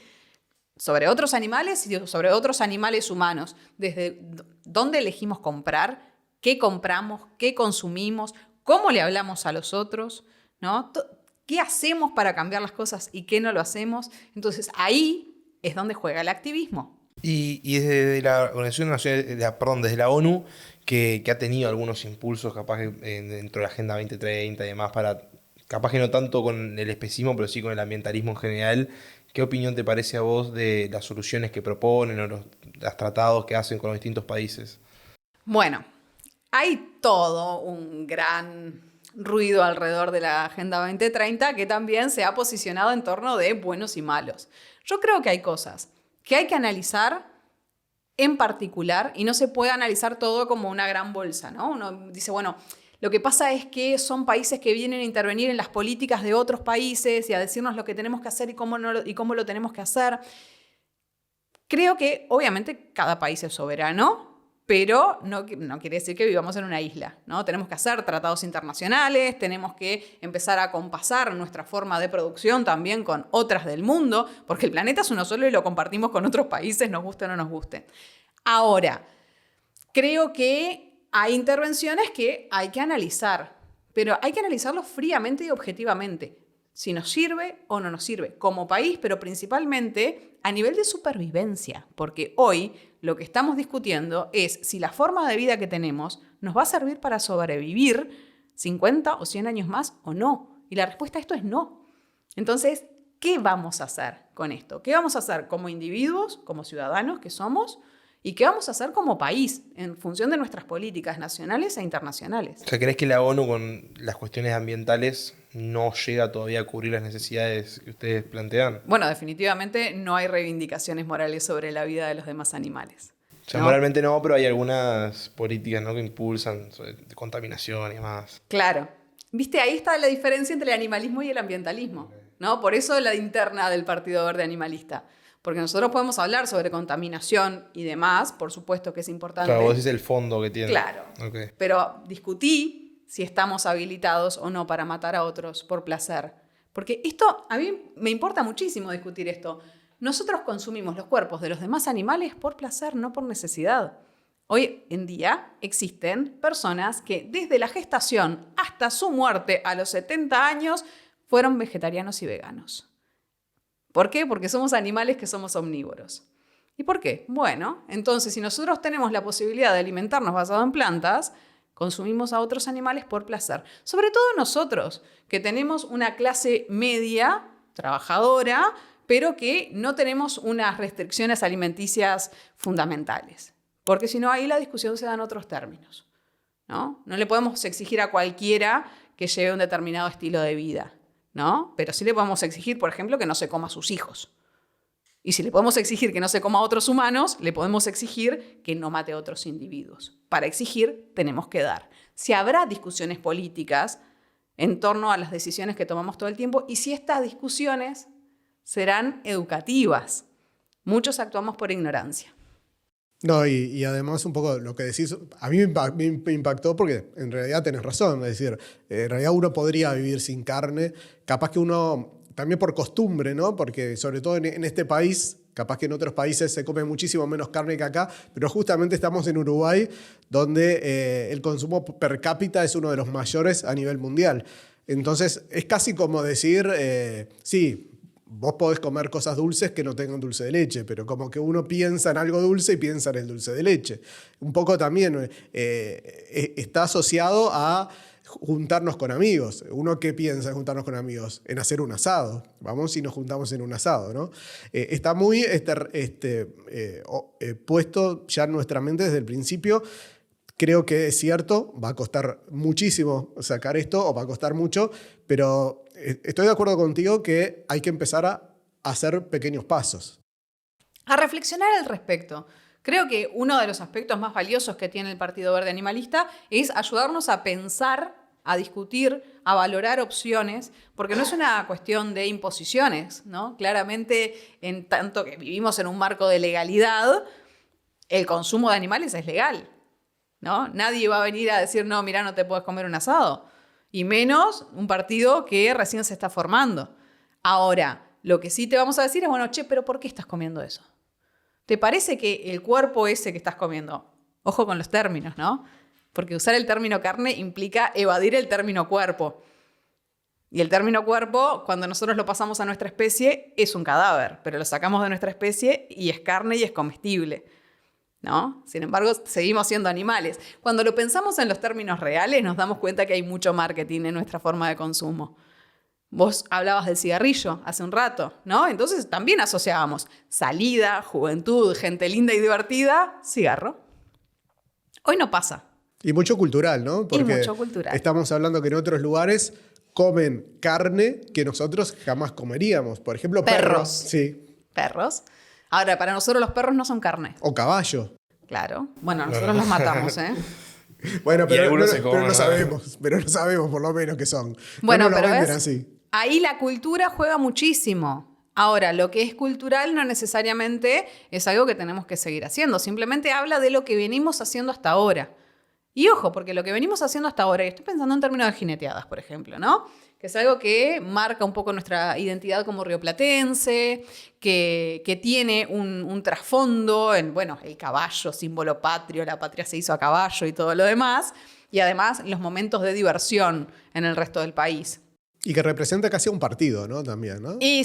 sobre otros animales y sobre otros animales humanos. Desde dónde elegimos comprar, qué compramos, qué consumimos, cómo le hablamos a los otros, ¿no? ¿Qué hacemos para cambiar las cosas y qué no lo hacemos? Entonces ahí es donde juega el activismo. Y desde la Organización Nacional, desde la ONU, que ha tenido algunos impulsos capaz que, dentro de la Agenda 2030 y demás, para capaz que no tanto con el especismo, pero sí con el ambientalismo en general. ¿Qué opinión te parece a vos de las soluciones que proponen o los tratados que hacen con los distintos países? Bueno, hay todo un gran ruido alrededor de la Agenda 2030 que también se ha posicionado en torno de buenos y malos. Yo creo que hay cosas que hay que analizar en particular y no se puede analizar todo como una gran bolsa, ¿no? Uno dice, bueno, lo que pasa es que son países que vienen a intervenir en las políticas de otros países y a decirnos lo que tenemos que hacer y cómo lo tenemos que hacer. Creo que, obviamente, cada país es soberano, pero no quiere decir que vivamos en una isla, ¿no? Tenemos que hacer tratados internacionales, tenemos que empezar a compasar nuestra forma de producción también con otras del mundo, porque el planeta es uno solo y lo compartimos con otros países, nos guste o no nos guste. Ahora, creo que hay intervenciones que hay que analizar, pero hay que analizarlo fríamente y objetivamente. Si nos sirve o no nos sirve como país, pero principalmente a nivel de supervivencia, porque hoy lo que estamos discutiendo es si la forma de vida que tenemos nos va a servir para sobrevivir 50 o 100 años más o no. Y la respuesta a esto es no. Entonces, ¿qué vamos a hacer con esto? ¿Qué vamos a hacer como individuos, como ciudadanos que somos? ¿Y qué vamos a hacer como país en función de nuestras políticas nacionales e internacionales? O sea, ¿crees que la ONU con las cuestiones ambientales no llega todavía a cubrir las necesidades que ustedes plantean? Bueno, definitivamente no hay reivindicaciones morales sobre la vida de los demás animales. O sea, ¿no? moralmente no, pero hay algunas políticas, ¿no?, que impulsan sobre contaminación y demás. Claro. ¿Viste? Ahí está la diferencia entre el animalismo y el ambientalismo, ¿no? Por eso la interna del Partido Verde Animalista. Porque nosotros podemos hablar sobre contaminación y demás, por supuesto que es importante. Claro, vos decís el fondo que tiene. Claro. Okay. Pero discutí si estamos habilitados o no para matar a otros por placer. Porque esto, a mí me importa muchísimo discutir esto. Nosotros consumimos los cuerpos de los demás animales por placer, no por necesidad. Hoy en día existen personas que desde la gestación hasta su muerte a los 70 años fueron vegetarianos y veganos. ¿Por qué? Porque somos animales que somos omnívoros. ¿Y por qué? Bueno, entonces si nosotros tenemos la posibilidad de alimentarnos basado en plantas, consumimos a otros animales por placer. Sobre todo nosotros, que tenemos una clase media, trabajadora, pero que no tenemos unas restricciones alimenticias fundamentales. Porque si no, ahí la discusión se da en otros términos, ¿no? No le podemos exigir a cualquiera que lleve un determinado estilo de vida, ¿no? Pero sí le podemos exigir, por ejemplo, que no se coma a sus hijos. Y si le podemos exigir que no se coma a otros humanos, le podemos exigir que no mate a otros individuos. Para exigir, tenemos que dar. Si habrá discusiones políticas en torno a las decisiones que tomamos todo el tiempo y si estas discusiones serán educativas. Muchos actuamos por ignorancia. No, y además un poco lo que decís, a mí me impactó porque en realidad tenés razón, es decir, en realidad uno podría vivir sin carne, capaz que uno, también por costumbre, ¿no? Porque sobre todo en este país, capaz que en otros países se come muchísimo menos carne que acá, pero justamente estamos en Uruguay, donde el consumo per cápita es uno de los mayores a nivel mundial. Entonces es casi como decir, sí, vos podés comer cosas dulces que no tengan dulce de leche, pero como que uno piensa en algo dulce y piensa en el dulce de leche. Un poco también está asociado a juntarnos con amigos. ¿Uno qué piensa en juntarnos con amigos? En hacer un asado. Vamos y nos juntamos en un asado, ¿no? Está muy puesto ya en nuestra mente desde el principio. Creo que es cierto, va a costar muchísimo sacar esto, o va a costar mucho, pero estoy de acuerdo contigo que hay que empezar a hacer pequeños pasos. A reflexionar al respecto. Creo que uno de los aspectos más valiosos que tiene el Partido Verde Animalista es ayudarnos a pensar, a discutir, a valorar opciones, porque no es una cuestión de imposiciones, ¿no? Claramente, en tanto que vivimos en un marco de legalidad, el consumo de animales es legal, ¿no? Nadie va a venir a decir, no, mira, no te puedes comer un asado. Y menos un partido que recién se está formando. Ahora, lo que sí te vamos a decir es, bueno, che, pero ¿por qué estás comiendo eso? ¿Te parece que el cuerpo ese que estás comiendo, ojo con los términos, ¿no? Porque usar el término carne implica evadir el término cuerpo. Y el término cuerpo, cuando nosotros lo pasamos a nuestra especie, es un cadáver, pero lo sacamos de nuestra especie y es carne y es comestible, ¿no? Sin embargo, seguimos siendo animales. Cuando lo pensamos en los términos reales, nos damos cuenta que hay mucho marketing en nuestra forma de consumo. Vos hablabas del cigarrillo hace un rato, ¿no? Entonces también asociábamos salida, juventud, gente linda y divertida, cigarro. Hoy no pasa. Y mucho cultural, ¿no? Porque mucho cultural. estamos hablando que en otros lugares comen carne que nosotros jamás comeríamos. Por ejemplo, perros. Sí. Perros. Ahora, para nosotros los perros no son carne. O caballo. Claro. Bueno, nosotros los matamos, ¿eh? Bueno, Y pero algunos se comen, no ¿no? sabemos. Pero no sabemos por lo menos qué son. Bueno, no lo pero venden ¿ves? así. Ahí la cultura juega muchísimo. Ahora, lo que es cultural no necesariamente es algo que tenemos que seguir haciendo. Simplemente habla de lo que venimos haciendo hasta ahora. Y ojo, porque lo que venimos haciendo hasta ahora, y estoy pensando en términos de jineteadas, por ejemplo, ¿no? Que es algo que marca un poco nuestra identidad como rioplatense, que tiene un trasfondo en, bueno, el caballo, símbolo patrio, la patria se hizo a caballo y todo lo demás, y además los momentos de diversión en el resto del país. Y que representa casi a un partido, ¿no? También, ¿no? Y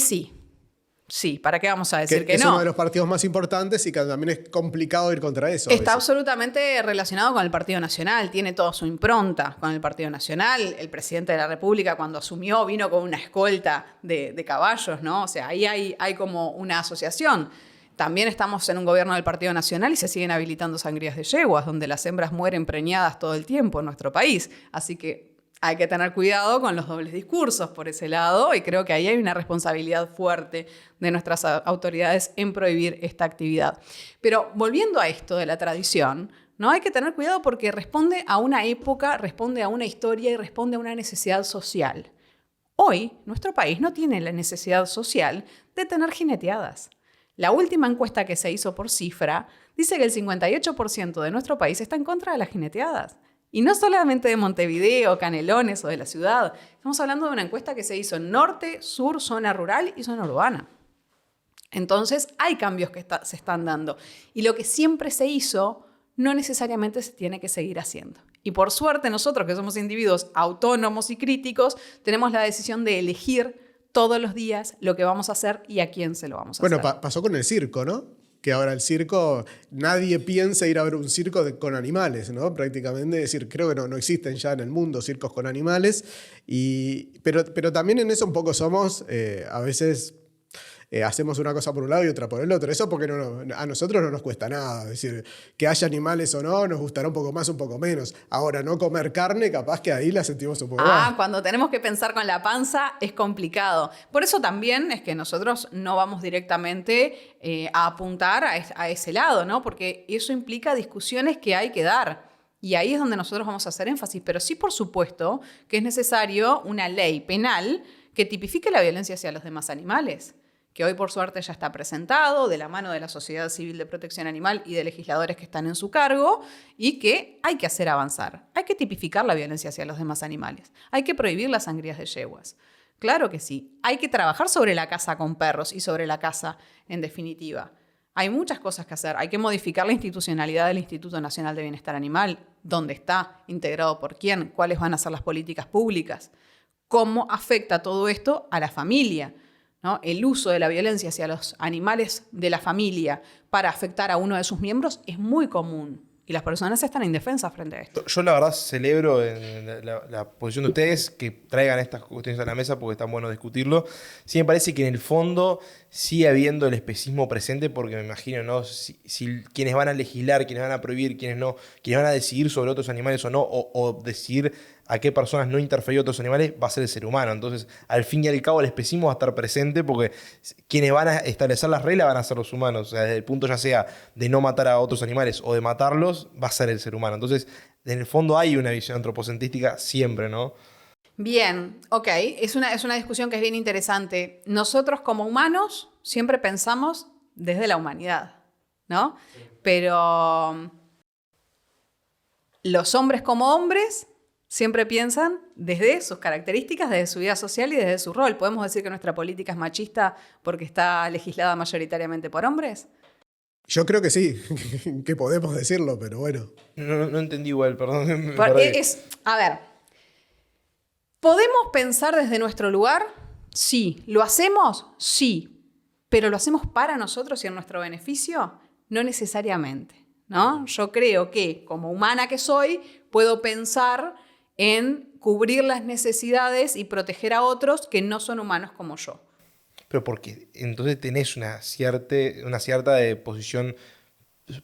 sí, ¿para qué vamos a decir que es no? uno de los partidos más importantes y que también es complicado ir contra eso. Está absolutamente relacionado con el Partido Nacional, tiene toda su impronta con el Partido Nacional. El presidente de la República cuando asumió vino con una escolta de caballos, ¿no? O sea, ahí hay como una asociación. También estamos en un gobierno del Partido Nacional y se siguen habilitando sangrías de yeguas, donde las hembras mueren preñadas todo el tiempo en nuestro país. Así que hay que tener cuidado con los dobles discursos por ese lado y creo que ahí hay una responsabilidad fuerte de nuestras autoridades en prohibir esta actividad. Pero volviendo a esto de la tradición, ¿no? Hay que tener cuidado porque responde a una época, responde a una historia y responde a una necesidad social. Hoy, nuestro país no tiene la necesidad social de tener jineteadas. La última encuesta que se hizo por Cifra dice que el 58% de nuestro país está en contra de las jineteadas. Y no solamente de Montevideo, Canelones o de la ciudad. Estamos hablando de una encuesta que se hizo en norte, sur, zona rural y zona urbana. Entonces, hay cambios que se están dando. Y lo que siempre se hizo, no necesariamente se tiene que seguir haciendo. Y por suerte, nosotros que somos individuos autónomos y críticos, tenemos la decisión de elegir todos los días lo que vamos a hacer y a quién se lo vamos a hacer. Bueno, pasó con el circo, ¿no? Que ahora el circo, nadie piensa ir a ver un circo con animales, ¿no? Prácticamente, es decir, creo que no existen ya en el mundo circos con animales, pero también en eso un poco somos, a veces hacemos una cosa por un lado y otra por el otro. Eso porque a nosotros no nos cuesta nada, es decir, que haya animales o no, nos gustará un poco más, un poco menos. Ahora, no comer carne, capaz que ahí la sentimos un poco más. Cuando tenemos que pensar con la panza es complicado. Por eso también es que nosotros no vamos directamente a apuntar a ese lado, ¿no? Porque eso implica discusiones que hay que dar. Y ahí es donde nosotros vamos a hacer énfasis. Pero sí, por supuesto, que es necesario una ley penal que tipifique la violencia hacia los demás animales, que hoy por suerte ya está presentado de la mano de la Sociedad Civil de Protección Animal y de legisladores que están en su cargo y que hay que hacer avanzar. Hay que tipificar la violencia hacia los demás animales. Hay que prohibir las sangrías de yeguas. Claro que sí. Hay que trabajar sobre la caza con perros y sobre la caza en definitiva. Hay muchas cosas que hacer. Hay que modificar la institucionalidad del Instituto Nacional de Bienestar Animal, dónde está, integrado por quién, cuáles van a ser las políticas públicas, cómo afecta todo esto a la familia, ¿no? El uso de la violencia hacia los animales de la familia para afectar a uno de sus miembros es muy común y las personas están indefensas frente a esto. Yo la verdad celebro la posición de ustedes que traigan estas cuestiones a la mesa porque es tan bueno discutirlo. Sí me parece que en el fondo sigue habiendo el especismo presente porque me imagino, ¿no? Si quienes van a legislar, quienes van a prohibir, quienes no, quienes van a decidir sobre otros animales o no, o decidir a qué personas no interferir otros animales, va a ser el ser humano. Entonces, al fin y al cabo, el especismo va a estar presente porque quienes van a establecer las reglas van a ser los humanos. O sea, desde el punto ya sea de no matar a otros animales o de matarlos, va a ser el ser humano. Entonces, en el fondo hay una visión antropocentrística siempre, ¿no? Bien, ok. Es una discusión que es bien interesante. Nosotros como humanos siempre pensamos desde la humanidad, ¿no? Pero los hombres como hombres siempre piensan desde sus características, desde su vida social y desde su rol. ¿Podemos decir que nuestra política es machista porque está legislada mayoritariamente por hombres? Yo creo que sí, que podemos decirlo, pero bueno. No entendí igual, perdón. A ver, ¿podemos pensar desde nuestro lugar? Sí. ¿Lo hacemos? Sí. ¿Pero lo hacemos para nosotros y en nuestro beneficio? No necesariamente, ¿no? Yo creo que, como humana que soy, puedo pensar en cubrir las necesidades y proteger a otros que no son humanos como yo. Pero porque entonces tenés una cierta posición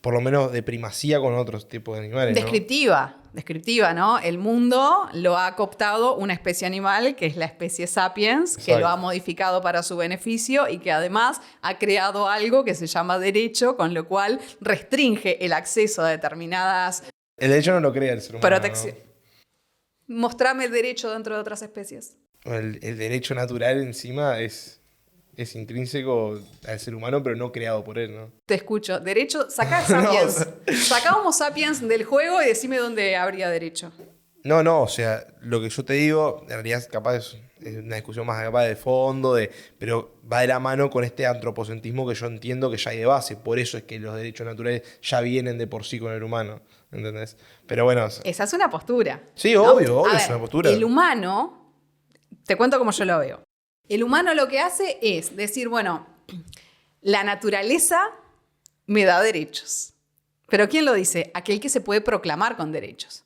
por lo menos de primacía con otros tipos de animales, ¿no? Descriptiva, ¿no? El mundo lo ha cooptado una especie animal, que es la especie Sapiens, que Exacto. lo ha modificado para su beneficio y que además ha creado algo que se llama derecho, con lo cual restringe el acceso a determinadas El derecho no lo crea el ser humano, protecciones. Mostrame el derecho dentro de otras especies. ¿no? El derecho natural encima es intrínseco al ser humano, pero no creado por él, ¿no? Te escucho. Derecho, sacá Sapiens. Sacá Homo sapiens del juego y decime dónde habría derecho. No, o sea, lo que yo te digo, en realidad capaz es una discusión más capaz de fondo, pero va de la mano con este antropocentrismo que yo entiendo que ya hay de base. Por eso es que los derechos naturales ya vienen de por sí con el humano, ¿entendés? Pero bueno, Esa es una postura. sí, ¿no? obvio, A es ver, una postura. El humano, te cuento cómo yo lo veo. El humano lo que hace es decir, bueno, la naturaleza me da derechos. ¿Pero quién lo dice? Aquel que se puede proclamar con derechos.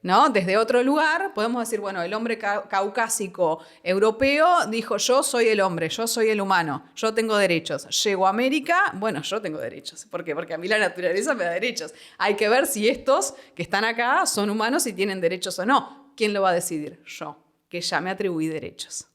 ¿No? Desde otro lugar podemos decir, bueno, el hombre caucásico europeo dijo, yo soy el hombre, yo soy el humano, yo tengo derechos. Llego a América, bueno, yo tengo derechos. ¿Por qué? Porque a mí la naturaleza me da derechos. Hay que ver si estos que están acá son humanos y tienen derechos o no. ¿Quién lo va a decidir? Yo, que ya me atribuí derechos.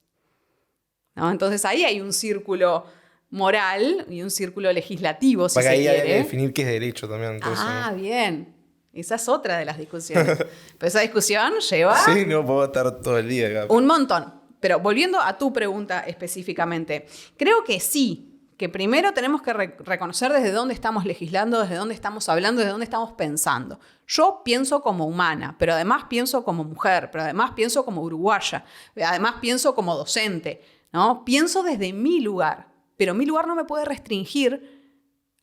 ¿No? Entonces ahí hay un círculo moral y un círculo legislativo, si Porque se ahí hay que quiere. definir qué es derecho también. Entonces, ¿no? Bien. Esa es otra de las discusiones. Pero esa discusión lleva Sí, no puedo estar todo el día acá. un montón. Pero volviendo a tu pregunta específicamente, creo que sí, que primero tenemos que reconocer desde dónde estamos legislando, desde dónde estamos hablando, desde dónde estamos pensando. Yo pienso como humana, pero además pienso como mujer, pero además pienso como uruguaya, además pienso como docente, ¿no? Pienso desde mi lugar, pero mi lugar no me puede restringir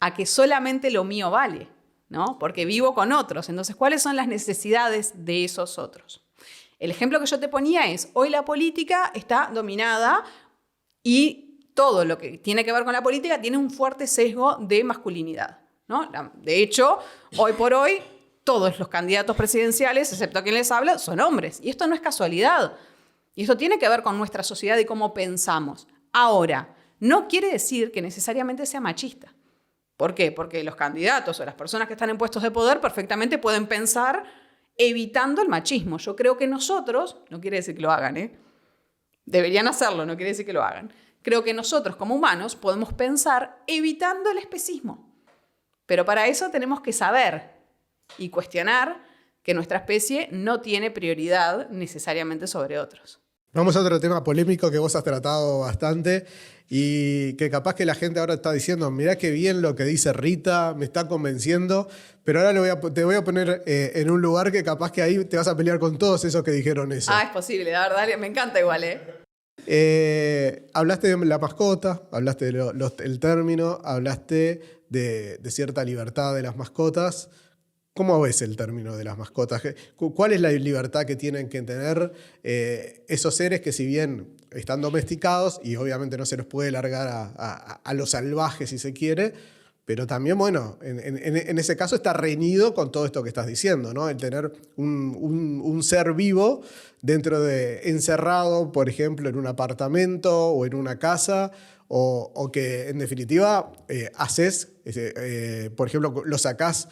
a que solamente lo mío vale, ¿no? Porque vivo con otros. Entonces, ¿cuáles son las necesidades de esos otros? El ejemplo que yo te ponía es, hoy la política está dominada y todo lo que tiene que ver con la política tiene un fuerte sesgo de masculinidad, ¿no? De hecho, hoy por hoy, todos los candidatos presidenciales, excepto quien les habla, son hombres. Y esto no es casualidad. Y esto tiene que ver con nuestra sociedad y cómo pensamos. Ahora, no quiere decir que necesariamente sea machista. ¿Por qué? Porque los candidatos o las personas que están en puestos de poder perfectamente pueden pensar evitando el machismo. Yo creo que nosotros, no quiere decir que lo hagan, deberían hacerlo, no quiere decir que lo hagan. Creo que nosotros como humanos podemos pensar evitando el especismo. Pero para eso tenemos que saber y cuestionar que nuestra especie no tiene prioridad necesariamente sobre otros. Vamos a otro tema polémico que vos has tratado bastante y que capaz que la gente ahora está diciendo, mirá qué bien lo que dice Rita, me está convenciendo, pero ahora te voy a poner en un lugar que capaz que ahí te vas a pelear con todos esos que dijeron eso. Es posible, la verdad, me encanta igual, Hablaste de la mascota, hablaste del término, hablaste de cierta libertad de las mascotas. ¿Cómo ves el término de las mascotas? ¿Cuál es la libertad que tienen que tener esos seres que si bien están domesticados y obviamente no se los puede largar a lo salvaje si se quiere, pero también, bueno, en ese caso está reñido con todo esto que estás diciendo, ¿no? El tener un ser vivo encerrado, por ejemplo, en un apartamento o en una casa, o que en definitiva haces, por ejemplo, lo sacás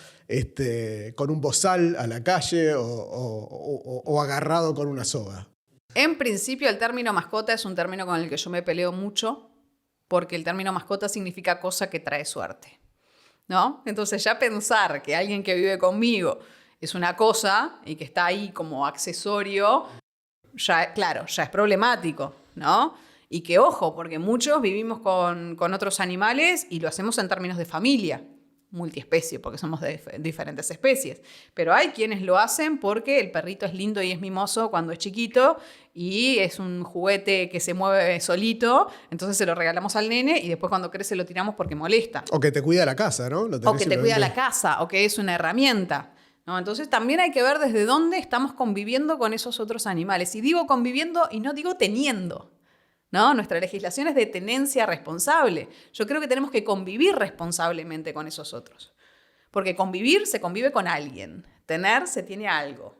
con un bozal a la calle o agarrado con una soga. En principio, el término mascota es un término con el que yo me peleo mucho, porque el término mascota significa cosa que trae suerte, ¿no? Entonces ya pensar que alguien que vive conmigo es una cosa y que está ahí como accesorio, ya es problemático, ¿no? Y que ojo, porque muchos vivimos con otros animales y lo hacemos en términos de familia, multiespecie, porque somos de diferentes especies. Pero hay quienes lo hacen porque el perrito es lindo y es mimoso cuando es chiquito y es un juguete que se mueve solito, entonces se lo regalamos al nene y después cuando crece lo tiramos porque molesta. O que te cuida la casa, ¿no? O que te cuida la casa, o que es una herramienta, ¿no? Entonces también hay que ver desde dónde estamos conviviendo con esos otros animales. Y digo conviviendo y no digo teniendo, ¿no? Nuestra legislación es de tenencia responsable. Yo creo que tenemos que convivir responsablemente con esos otros. Porque convivir se convive con alguien. Tener se tiene algo.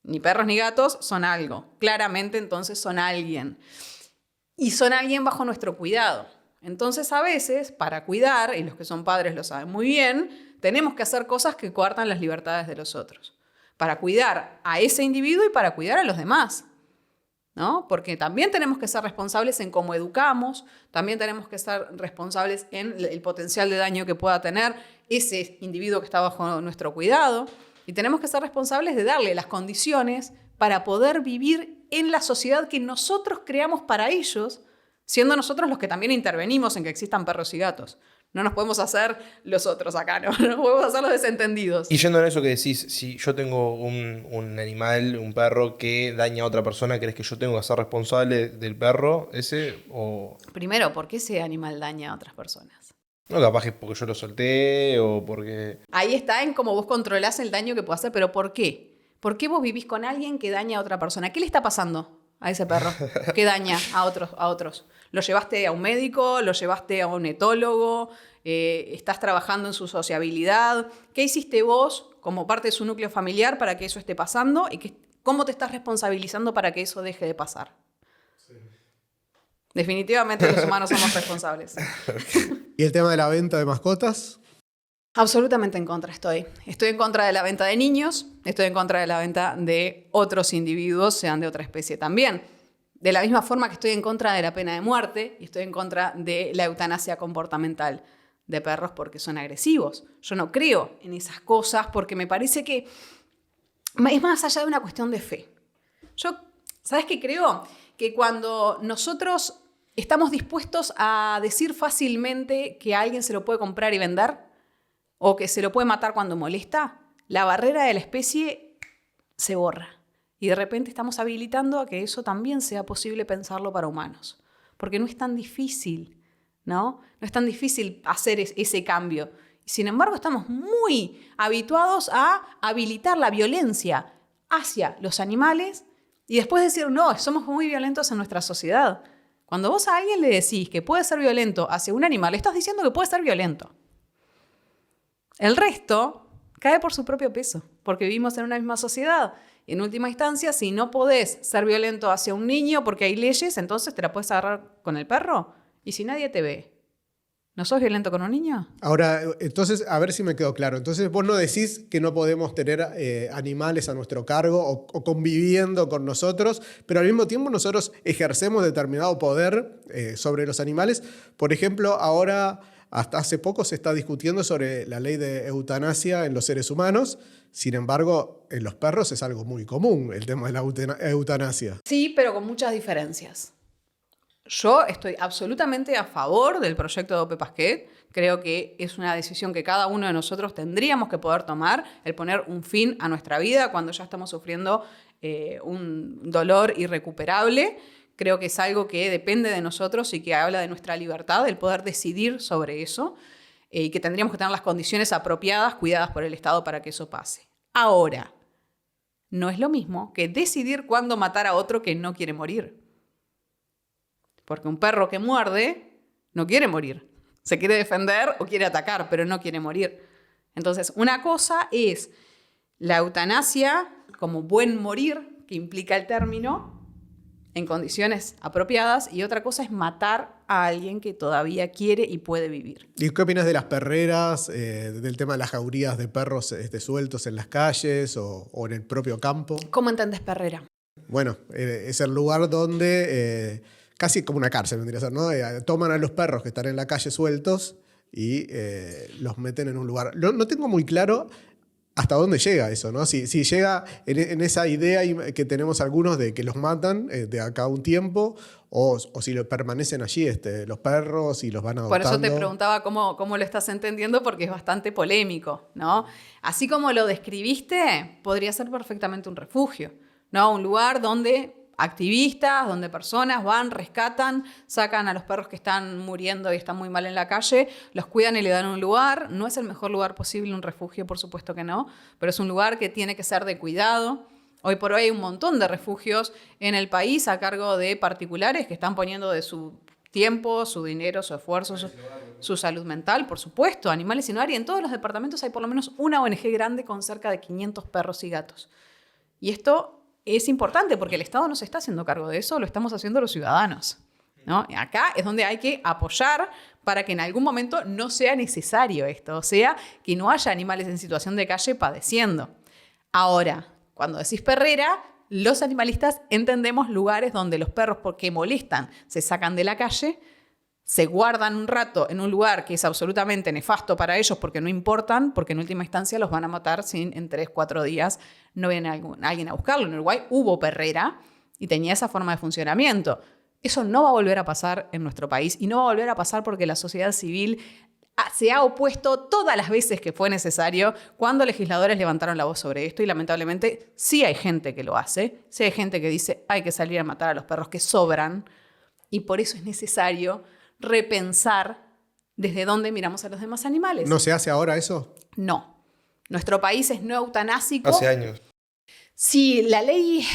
Ni perros ni gatos son algo. Claramente entonces son alguien. Y son alguien bajo nuestro cuidado. Entonces, a veces, para cuidar, y los que son padres lo saben muy bien, tenemos que hacer cosas que coartan las libertades de los otros. Para cuidar a ese individuo y para cuidar a los demás, ¿no? Porque también tenemos que ser responsables en cómo educamos, también tenemos que ser responsables en el potencial de daño que pueda tener ese individuo que está bajo nuestro cuidado, y tenemos que ser responsables de darle las condiciones para poder vivir en la sociedad que nosotros creamos para ellos, siendo nosotros los que también intervenimos en que existan perros y gatos. No nos podemos hacer los otros acá, ¿no? No podemos hacer los desentendidos. Y yendo en eso que decís, si yo tengo un animal, un perro que daña a otra persona, ¿crees que yo tengo que ser responsable del perro ese? O... Primero, ¿por qué ese animal daña a otras personas? No, capaz que es porque yo lo solté o porque... Ahí está en cómo vos controlás el daño que puede hacer, pero ¿por qué? ¿Por qué vos vivís con alguien que daña a otra persona? ¿Qué le está pasando a ese perro que daña a otros? ¿Lo llevaste a un médico? ¿Lo llevaste a un etólogo? ¿Estás trabajando en su sociabilidad? ¿Qué hiciste vos como parte de su núcleo familiar para que eso esté pasando? ¿Y cómo te estás responsabilizando para que eso deje de pasar? Sí. Definitivamente los humanos somos responsables. ¿Y el tema de la venta de mascotas? Absolutamente en contra estoy. Estoy en contra de la venta de niños, estoy en contra de la venta de otros individuos, sean de otra especie también. De la misma forma que estoy en contra de la pena de muerte y estoy en contra de la eutanasia comportamental de perros porque son agresivos. Yo no creo en esas cosas porque me parece que es más allá de una cuestión de fe. Yo, ¿sabes qué creo? Que cuando nosotros estamos dispuestos a decir fácilmente que a alguien se lo puede comprar y vender o que se lo puede matar cuando molesta, la barrera de la especie se borra. Y de repente estamos habilitando a que eso también sea posible pensarlo para humanos. Porque no es tan difícil, ¿no? No es tan difícil hacer ese cambio. Sin embargo, estamos muy habituados a habilitar la violencia hacia los animales y después decir, no, somos muy violentos en nuestra sociedad. Cuando vos a alguien le decís que puede ser violento hacia un animal, le estás diciendo que puede ser violento. El resto cae por su propio peso, porque vivimos en una misma sociedad. Y en última instancia, si no podés ser violento hacia un niño porque hay leyes, entonces te la puedes agarrar con el perro. Y si nadie te ve, ¿no sos violento con un niño? Ahora, entonces, a ver si me quedó claro. Entonces, vos no decís que no podemos tener animales a nuestro cargo o conviviendo con nosotros, pero al mismo tiempo nosotros ejercemos determinado poder sobre los animales. Por ejemplo, ahora, hasta hace poco se está discutiendo sobre la ley de eutanasia en los seres humanos. Sin embargo, en los perros es algo muy común el tema de la eutanasia. Sí, pero con muchas diferencias. Yo estoy absolutamente a favor del proyecto de Ope Pasquet. Creo que es una decisión que cada uno de nosotros tendríamos que poder tomar, el poner un fin a nuestra vida cuando ya estamos sufriendo un dolor irrecuperable. Creo que es algo que depende de nosotros y que habla de nuestra libertad, el poder decidir sobre eso, y que tendríamos que tener las condiciones apropiadas, cuidadas por el Estado para que eso pase. Ahora, no es lo mismo que decidir cuándo matar a otro que no quiere morir. Porque un perro que muerde no quiere morir. Se quiere defender o quiere atacar, pero no quiere morir. Entonces, una cosa es la eutanasia como buen morir, que implica el término, en condiciones apropiadas, y otra cosa es matar a alguien que todavía quiere y puede vivir. ¿Y qué opinas de las perreras, del tema de las jaurías de perros sueltos en las calles o en el propio campo? ¿Cómo entendés perrera? Bueno, es el lugar donde, casi como una cárcel vendría a ser, ¿no? Toman a los perros que están en la calle sueltos y los meten en un lugar. No tengo muy claro hasta dónde llega eso, ¿no? Si llega en esa idea que tenemos algunos de que los matan de acá a un tiempo o si permanecen allí los perros y los van adoptando. Por eso te preguntaba cómo lo estás entendiendo, porque es bastante polémico, ¿no? Así como lo describiste, podría ser perfectamente un refugio, ¿no? Un lugar donde activistas, donde personas van, rescatan, sacan a los perros que están muriendo y están muy mal en la calle, los cuidan y le dan un lugar. No es el mejor lugar posible un refugio, por supuesto que no, pero es un lugar que tiene que ser de cuidado. Hoy por hoy hay un montón de refugios en el país a cargo de particulares que están poniendo de su tiempo, su dinero, su esfuerzo, su salud mental, por supuesto, Animales Sin Hogar, y en todos los departamentos hay por lo menos una ONG grande con cerca de 500 perros y gatos. Y esto es importante porque el Estado no se está haciendo cargo de eso, lo estamos haciendo los ciudadanos. ¿no? Y acá es donde hay que apoyar para que en algún momento no sea necesario esto, o sea, que no haya animales en situación de calle padeciendo. Ahora, cuando decís perrera, los animalistas entendemos lugares donde los perros, porque molestan, se sacan de la calle, se guardan un rato en un lugar que es absolutamente nefasto para ellos porque no importan, porque en última instancia los van a matar si en 3-4 días no viene alguien a buscarlo. En Uruguay hubo perrera y tenía esa forma de funcionamiento. Eso no va a volver a pasar en nuestro país y no va a volver a pasar porque la sociedad civil se ha opuesto todas las veces que fue necesario cuando legisladores levantaron la voz sobre esto y lamentablemente sí hay gente que lo hace, sí hay gente que dice hay que salir a matar a los perros que sobran y por eso es necesario repensar desde dónde miramos a los demás animales. ¿No se hace ahora eso? No. Nuestro país es no eutanásico. Hace años. Sí, la ley...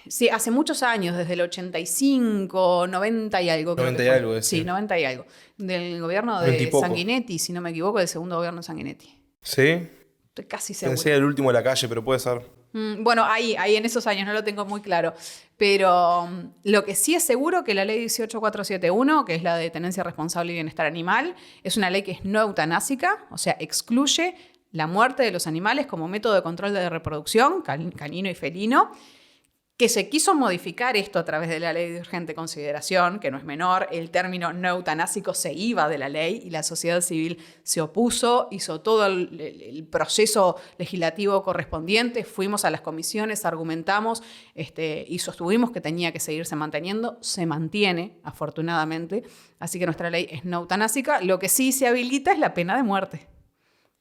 Sí, hace muchos años, desde el 85, 90 y algo. 90 y algo, ese. Sí, 90 y algo. Del gobierno de Sanguinetti, si no me equivoco, del segundo gobierno de Sanguinetti. ¿Sí? Estoy casi seguro. Pensé el último de la calle, pero puede ser. Bueno, ahí en esos años, no lo tengo muy claro. Pero lo que sí es seguro que la ley 18471, que es la de tenencia responsable y bienestar animal, es una ley que es no eutanásica, o sea, excluye la muerte de los animales como método de control de reproducción, canino y felino, que se quiso modificar esto a través de la ley de urgente consideración, que no es menor, el término no eutanásico se iba de la ley y la sociedad civil se opuso, hizo todo el proceso legislativo correspondiente, fuimos a las comisiones, argumentamos y sostuvimos que tenía que seguirse manteniendo, se mantiene afortunadamente, así que nuestra ley es no eutanásica, lo que sí se habilita es la pena de muerte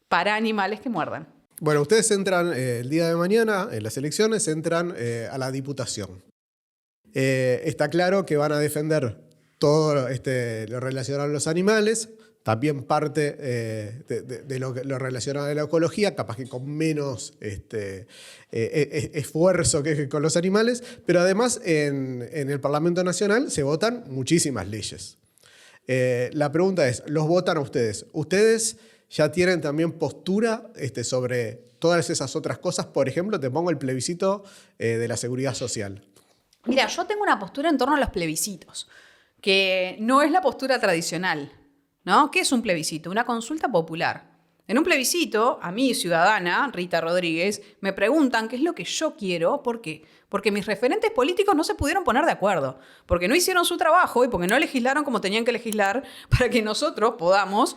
para animales que muerdan. Bueno, ustedes entran el día de mañana, en las elecciones, entran a la Diputación. Está claro que van a defender todo lo relacionado a los animales, también parte de lo relacionado a la ecología, capaz que con menos esfuerzo que con los animales, pero además en el Parlamento Nacional se votan muchísimas leyes. La pregunta es, ¿los votan a ustedes? ¿Ustedes ya tienen también postura sobre todas esas otras cosas? Por ejemplo, te pongo el plebiscito de la seguridad social. Mira, yo tengo una postura en torno a los plebiscitos, que no es la postura tradicional, ¿no? ¿Qué es un plebiscito? Una consulta popular. En un plebiscito, a mí, ciudadana, Rita Rodríguez, me preguntan qué es lo que yo quiero. ¿Por qué? Porque mis referentes políticos no se pudieron poner de acuerdo, porque no hicieron su trabajo y porque no legislaron como tenían que legislar para que nosotros podamos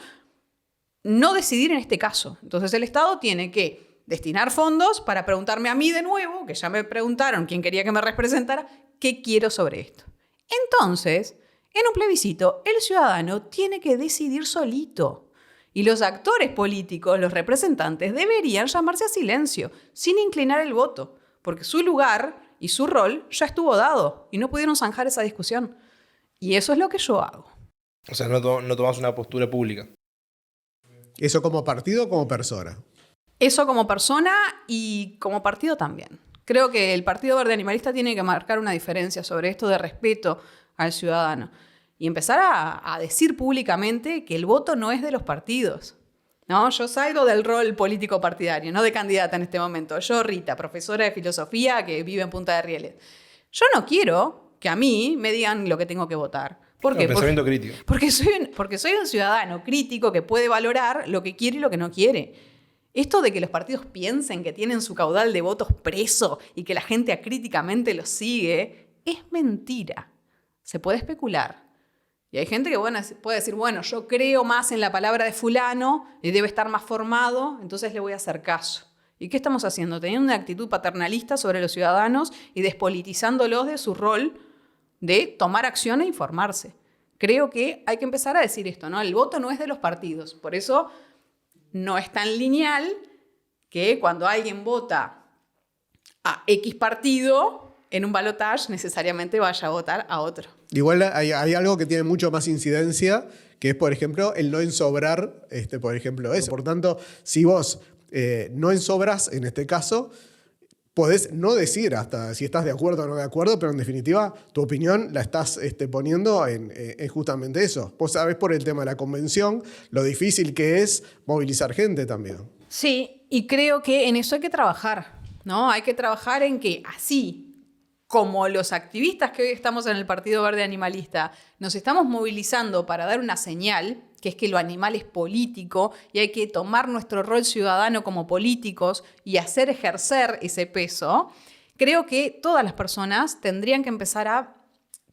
no decidir en este caso. Entonces el Estado tiene que destinar fondos para preguntarme a mí de nuevo, que ya me preguntaron quién quería que me representara, qué quiero sobre esto. Entonces, en un plebiscito, el ciudadano tiene que decidir solito. Y los actores políticos, los representantes, deberían llamarse a silencio, sin inclinar el voto, porque su lugar y su rol ya estuvo dado y no pudieron zanjar esa discusión. Y eso es lo que yo hago. O sea, no tomás una postura pública. ¿Eso como partido o como persona? Eso como persona y como partido también. Creo que el Partido Verde Animalista tiene que marcar una diferencia sobre esto de respeto al ciudadano y empezar a decir públicamente que el voto no es de los partidos, ¿no? Yo salgo del rol político partidario, no de candidata en este momento. Yo, Rita, profesora de filosofía que vive en Punta de Rieles. Yo no quiero que a mí me digan lo que tengo que votar. ¿Por qué? Pensamiento crítico. Porque soy un ciudadano crítico que puede valorar lo que quiere y lo que no quiere. Esto de que los partidos piensen que tienen su caudal de votos preso y que la gente acríticamente los sigue, es mentira. Se puede especular. Y hay gente que puede decir, bueno, yo creo más en la palabra de fulano y debe estar más formado, entonces le voy a hacer caso. ¿Y qué estamos haciendo? Teniendo una actitud paternalista sobre los ciudadanos y despolitizándolos de su rol de tomar acción e informarse. Creo que hay que empezar a decir esto, ¿no? El voto no es de los partidos. Por eso no es tan lineal que cuando alguien vota a X partido, en un balotaje necesariamente vaya a votar a otro. Igual hay algo que tiene mucho más incidencia, que es, por ejemplo, el no ensobrar, por ejemplo, eso. Por tanto, si vos no ensobras, en este caso, podés no decir hasta si estás de acuerdo o no de acuerdo, pero en definitiva tu opinión la estás poniendo en justamente eso. Vos sabés por el tema de la convención lo difícil que es movilizar gente también. Sí, y creo que en eso hay que trabajar, ¿no? Hay que trabajar en que así como los activistas que hoy estamos en el Partido Verde Animalista, nos estamos movilizando para dar una señal, que es que lo animal es político y hay que tomar nuestro rol ciudadano como políticos y hacer ejercer ese peso, creo que todas las personas tendrían que empezar a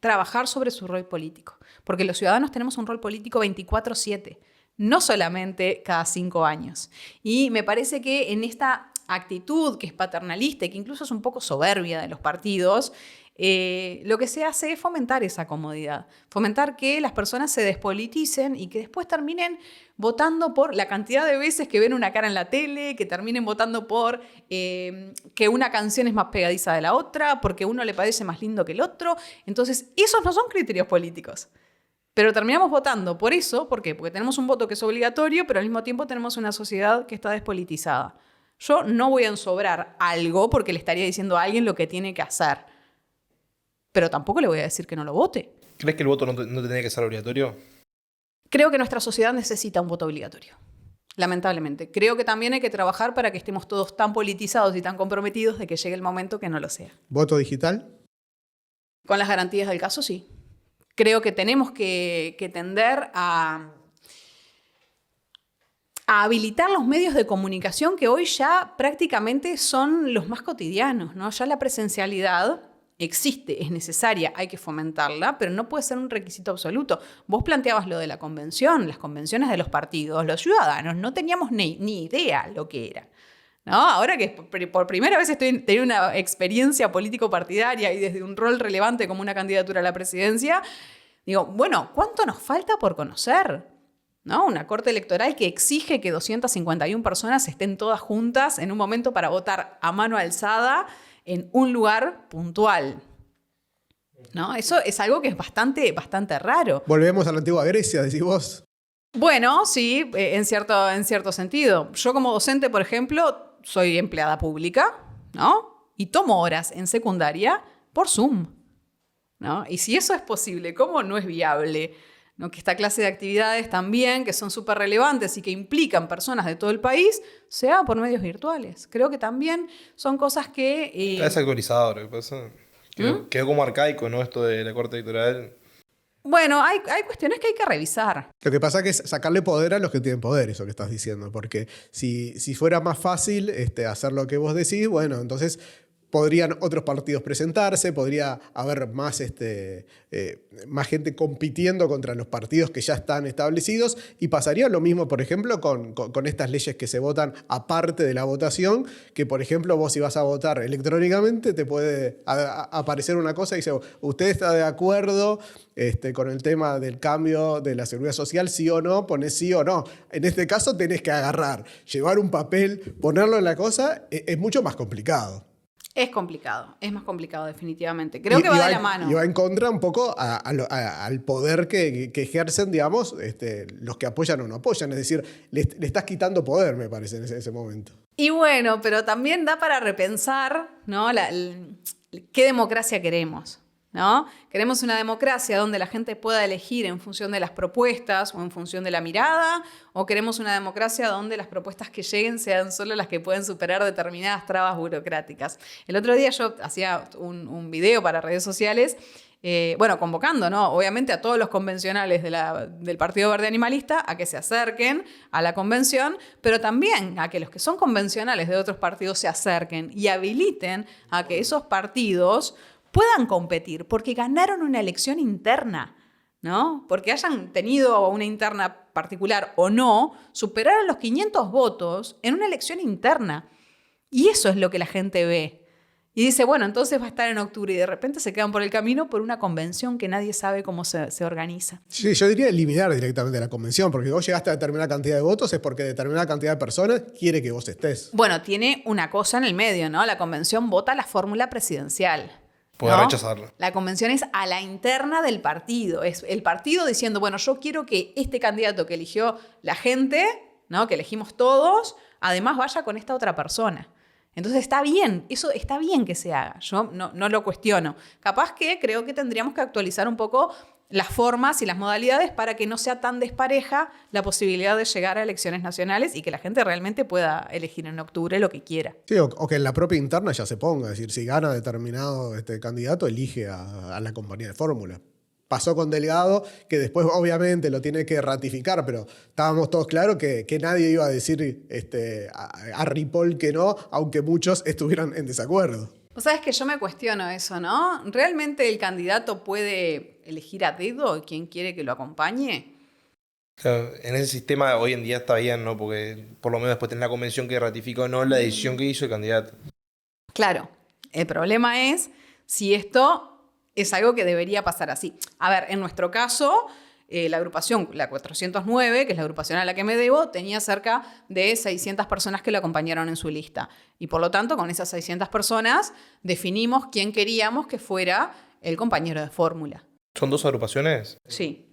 trabajar sobre su rol político. Porque los ciudadanos tenemos un rol político 24/7, no solamente cada 5 años. Y me parece que en esta actitud que es paternalista y que incluso es un poco soberbia de los partidos, lo que se hace es fomentar esa comodidad, fomentar que las personas se despoliticen y que después terminen votando por la cantidad de veces que ven una cara en la tele, que terminen votando por que una canción es más pegadiza de la otra, porque uno le parece más lindo que el otro. Entonces, esos no son criterios políticos. Pero terminamos votando por eso. ¿Por qué? Porque tenemos un voto que es obligatorio, pero al mismo tiempo tenemos una sociedad que está despolitizada. Yo no voy a ensobrar algo porque le estaría diciendo a alguien lo que tiene que hacer. Pero tampoco le voy a decir que no lo vote. ¿Crees que el voto no tendría que ser obligatorio? Creo que nuestra sociedad necesita un voto obligatorio. Lamentablemente. Creo que también hay que trabajar para que estemos todos tan politizados y tan comprometidos de que llegue el momento que no lo sea. ¿Voto digital? Con las garantías del caso, sí. Creo que tenemos que tender a habilitar los medios de comunicación que hoy ya prácticamente son los más cotidianos, ¿no? Ya la presencialidad existe, es necesaria, hay que fomentarla, pero no puede ser un requisito absoluto. Vos planteabas lo de la convención, las convenciones de los partidos, los ciudadanos no teníamos ni idea lo que era, ¿no? Ahora que por primera vez estoy teniendo una experiencia político-partidaria y desde un rol relevante como una candidatura a la presidencia, digo, bueno, ¿cuánto nos falta por conocer? ¿No? Una corte electoral que exige que 251 personas estén todas juntas en un momento para votar a mano alzada en un lugar puntual, ¿no? Eso es algo que es bastante raro. Volvemos a la antigua Grecia, decís vos. Bueno, sí, en cierto sentido. Yo como docente, por ejemplo, soy empleada pública, ¿no? Y tomo horas en secundaria por Zoom, ¿no? Y si eso es posible, ¿cómo no es viable? ¿No? Que esta clase de actividades también, que son súper relevantes y que implican personas de todo el país, sea por medios virtuales. Creo que también son cosas que... Está desactualizado, lo que pasa. Quedó como arcaico, ¿no? Esto de la corte electoral. Bueno, hay cuestiones que hay que revisar. Lo que pasa es sacarle poder a los que tienen poder, eso que estás diciendo. Porque si fuera más fácil hacer lo que vos decís, bueno, entonces podrían otros partidos presentarse, podría haber más gente compitiendo contra los partidos que ya están establecidos y pasaría lo mismo, por ejemplo, con estas leyes que se votan aparte de la votación, que, por ejemplo, vos si vas a votar electrónicamente te puede aparecer una cosa y dice, ¿usted está de acuerdo con el tema del cambio de la seguridad social, sí o no? Ponés sí o no. En este caso tenés que agarrar, llevar un papel, ponerlo en la cosa, es mucho más complicado. Es complicado, es más complicado definitivamente. Creo que va de la mano. Y va en contra un poco al poder que ejercen, digamos, los que apoyan o no apoyan. Es decir, le estás quitando poder, me parece, en ese momento. Y bueno, pero también da para repensar, ¿no? ¿Qué democracia queremos? ¿No? ¿Queremos una democracia donde la gente pueda elegir en función de las propuestas o en función de la mirada? ¿O queremos una democracia donde las propuestas que lleguen sean solo las que pueden superar determinadas trabas burocráticas? El otro día yo hacía un video para redes sociales, convocando, ¿no? Obviamente a todos los convencionales del Partido Verde Animalista a que se acerquen a la convención, pero también a que los que son convencionales de otros partidos se acerquen y habiliten a que esos partidos puedan competir, porque ganaron una elección interna, ¿no? Porque hayan tenido una interna particular o no, superaron los 500 votos en una elección interna. Y eso es lo que la gente ve. Y dice, bueno, entonces va a estar en octubre y de repente se quedan por el camino por una convención que nadie sabe cómo se organiza. Sí, yo diría eliminar directamente la convención, porque vos llegaste a determinada cantidad de votos es porque determinada cantidad de personas quiere que vos estés. Bueno, tiene una cosa en el medio, ¿no? La convención vota la fórmula presidencial. Puede ¿no? rechazarlo. La convención es a la interna del partido. Es el partido diciendo, bueno, yo quiero que este candidato que eligió la gente, ¿no? Que elegimos todos, además vaya con esta otra persona. Entonces está bien, eso está bien que se haga. Yo no lo cuestiono. Capaz que creo que tendríamos que actualizar un poco las formas y las modalidades para que no sea tan despareja la posibilidad de llegar a elecciones nacionales y que la gente realmente pueda elegir en octubre lo que quiera. Sí, o que en la propia interna ya se ponga, es decir, si gana determinado candidato, elige a la compañía de fórmula. Pasó con Delgado, que después obviamente lo tiene que ratificar, pero estábamos todos claros que nadie iba a decir a Ripoll que no, aunque muchos estuvieran en desacuerdo. Vos sabés que yo me cuestiono eso, ¿no? ¿Realmente el candidato puede elegir a dedo quién quiere que lo acompañe? Claro, en ese sistema hoy en día está bien, ¿no? Porque por lo menos después tenés la convención que ratifica o no la decisión que hizo el candidato. Claro, el problema es si esto es algo que debería pasar así. A ver, en nuestro caso, la agrupación, la 409, que es la agrupación a la que me debo, tenía cerca de 600 personas que lo acompañaron en su lista. Y por lo tanto, con esas 600 personas, definimos quién queríamos que fuera el compañero de fórmula. ¿Son 2 agrupaciones? Sí.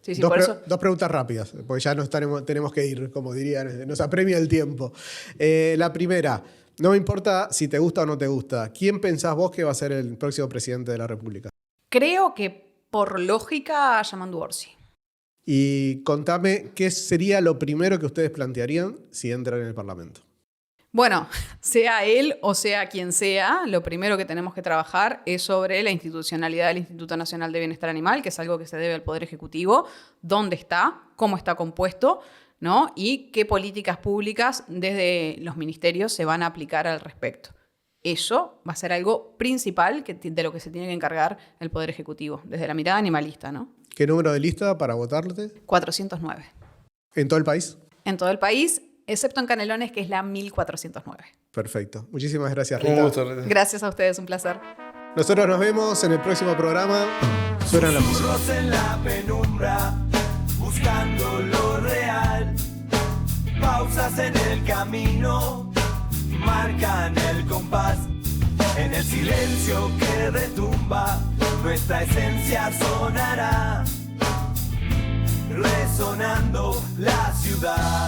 Sí, Dos preguntas rápidas, porque ya tenemos que ir, como dirían, nos apremia el tiempo. La primera, no me importa si te gusta o no te gusta, ¿quién pensás vos que va a ser el próximo presidente de la República? Creo que por lógica, Yamandu Orsi. Y contame, ¿qué sería lo primero que ustedes plantearían si entran en el Parlamento? Bueno, sea él o sea quien sea, lo primero que tenemos que trabajar es sobre la institucionalidad del Instituto Nacional de Bienestar Animal, que es algo que se debe al Poder Ejecutivo, dónde está, cómo está compuesto, ¿no? Y qué políticas públicas desde los ministerios se van a aplicar al respecto. Eso va a ser algo principal de lo que se tiene que encargar el Poder Ejecutivo, desde la mirada animalista, ¿no? ¿Qué número de lista para votarte? 409. ¿En todo el país? En todo el país, excepto en Canelones, que es la 1409. Perfecto. Muchísimas gracias, Rita. Un gusto, Rita. Gracias a ustedes, un placer. Nosotros nos vemos en el próximo programa. Suena la música. Susurros en la penumbra, buscando lo real. Pausas en el camino, marcan el compás. En el silencio que retumba, nuestra esencia sonará, resonando la ciudad.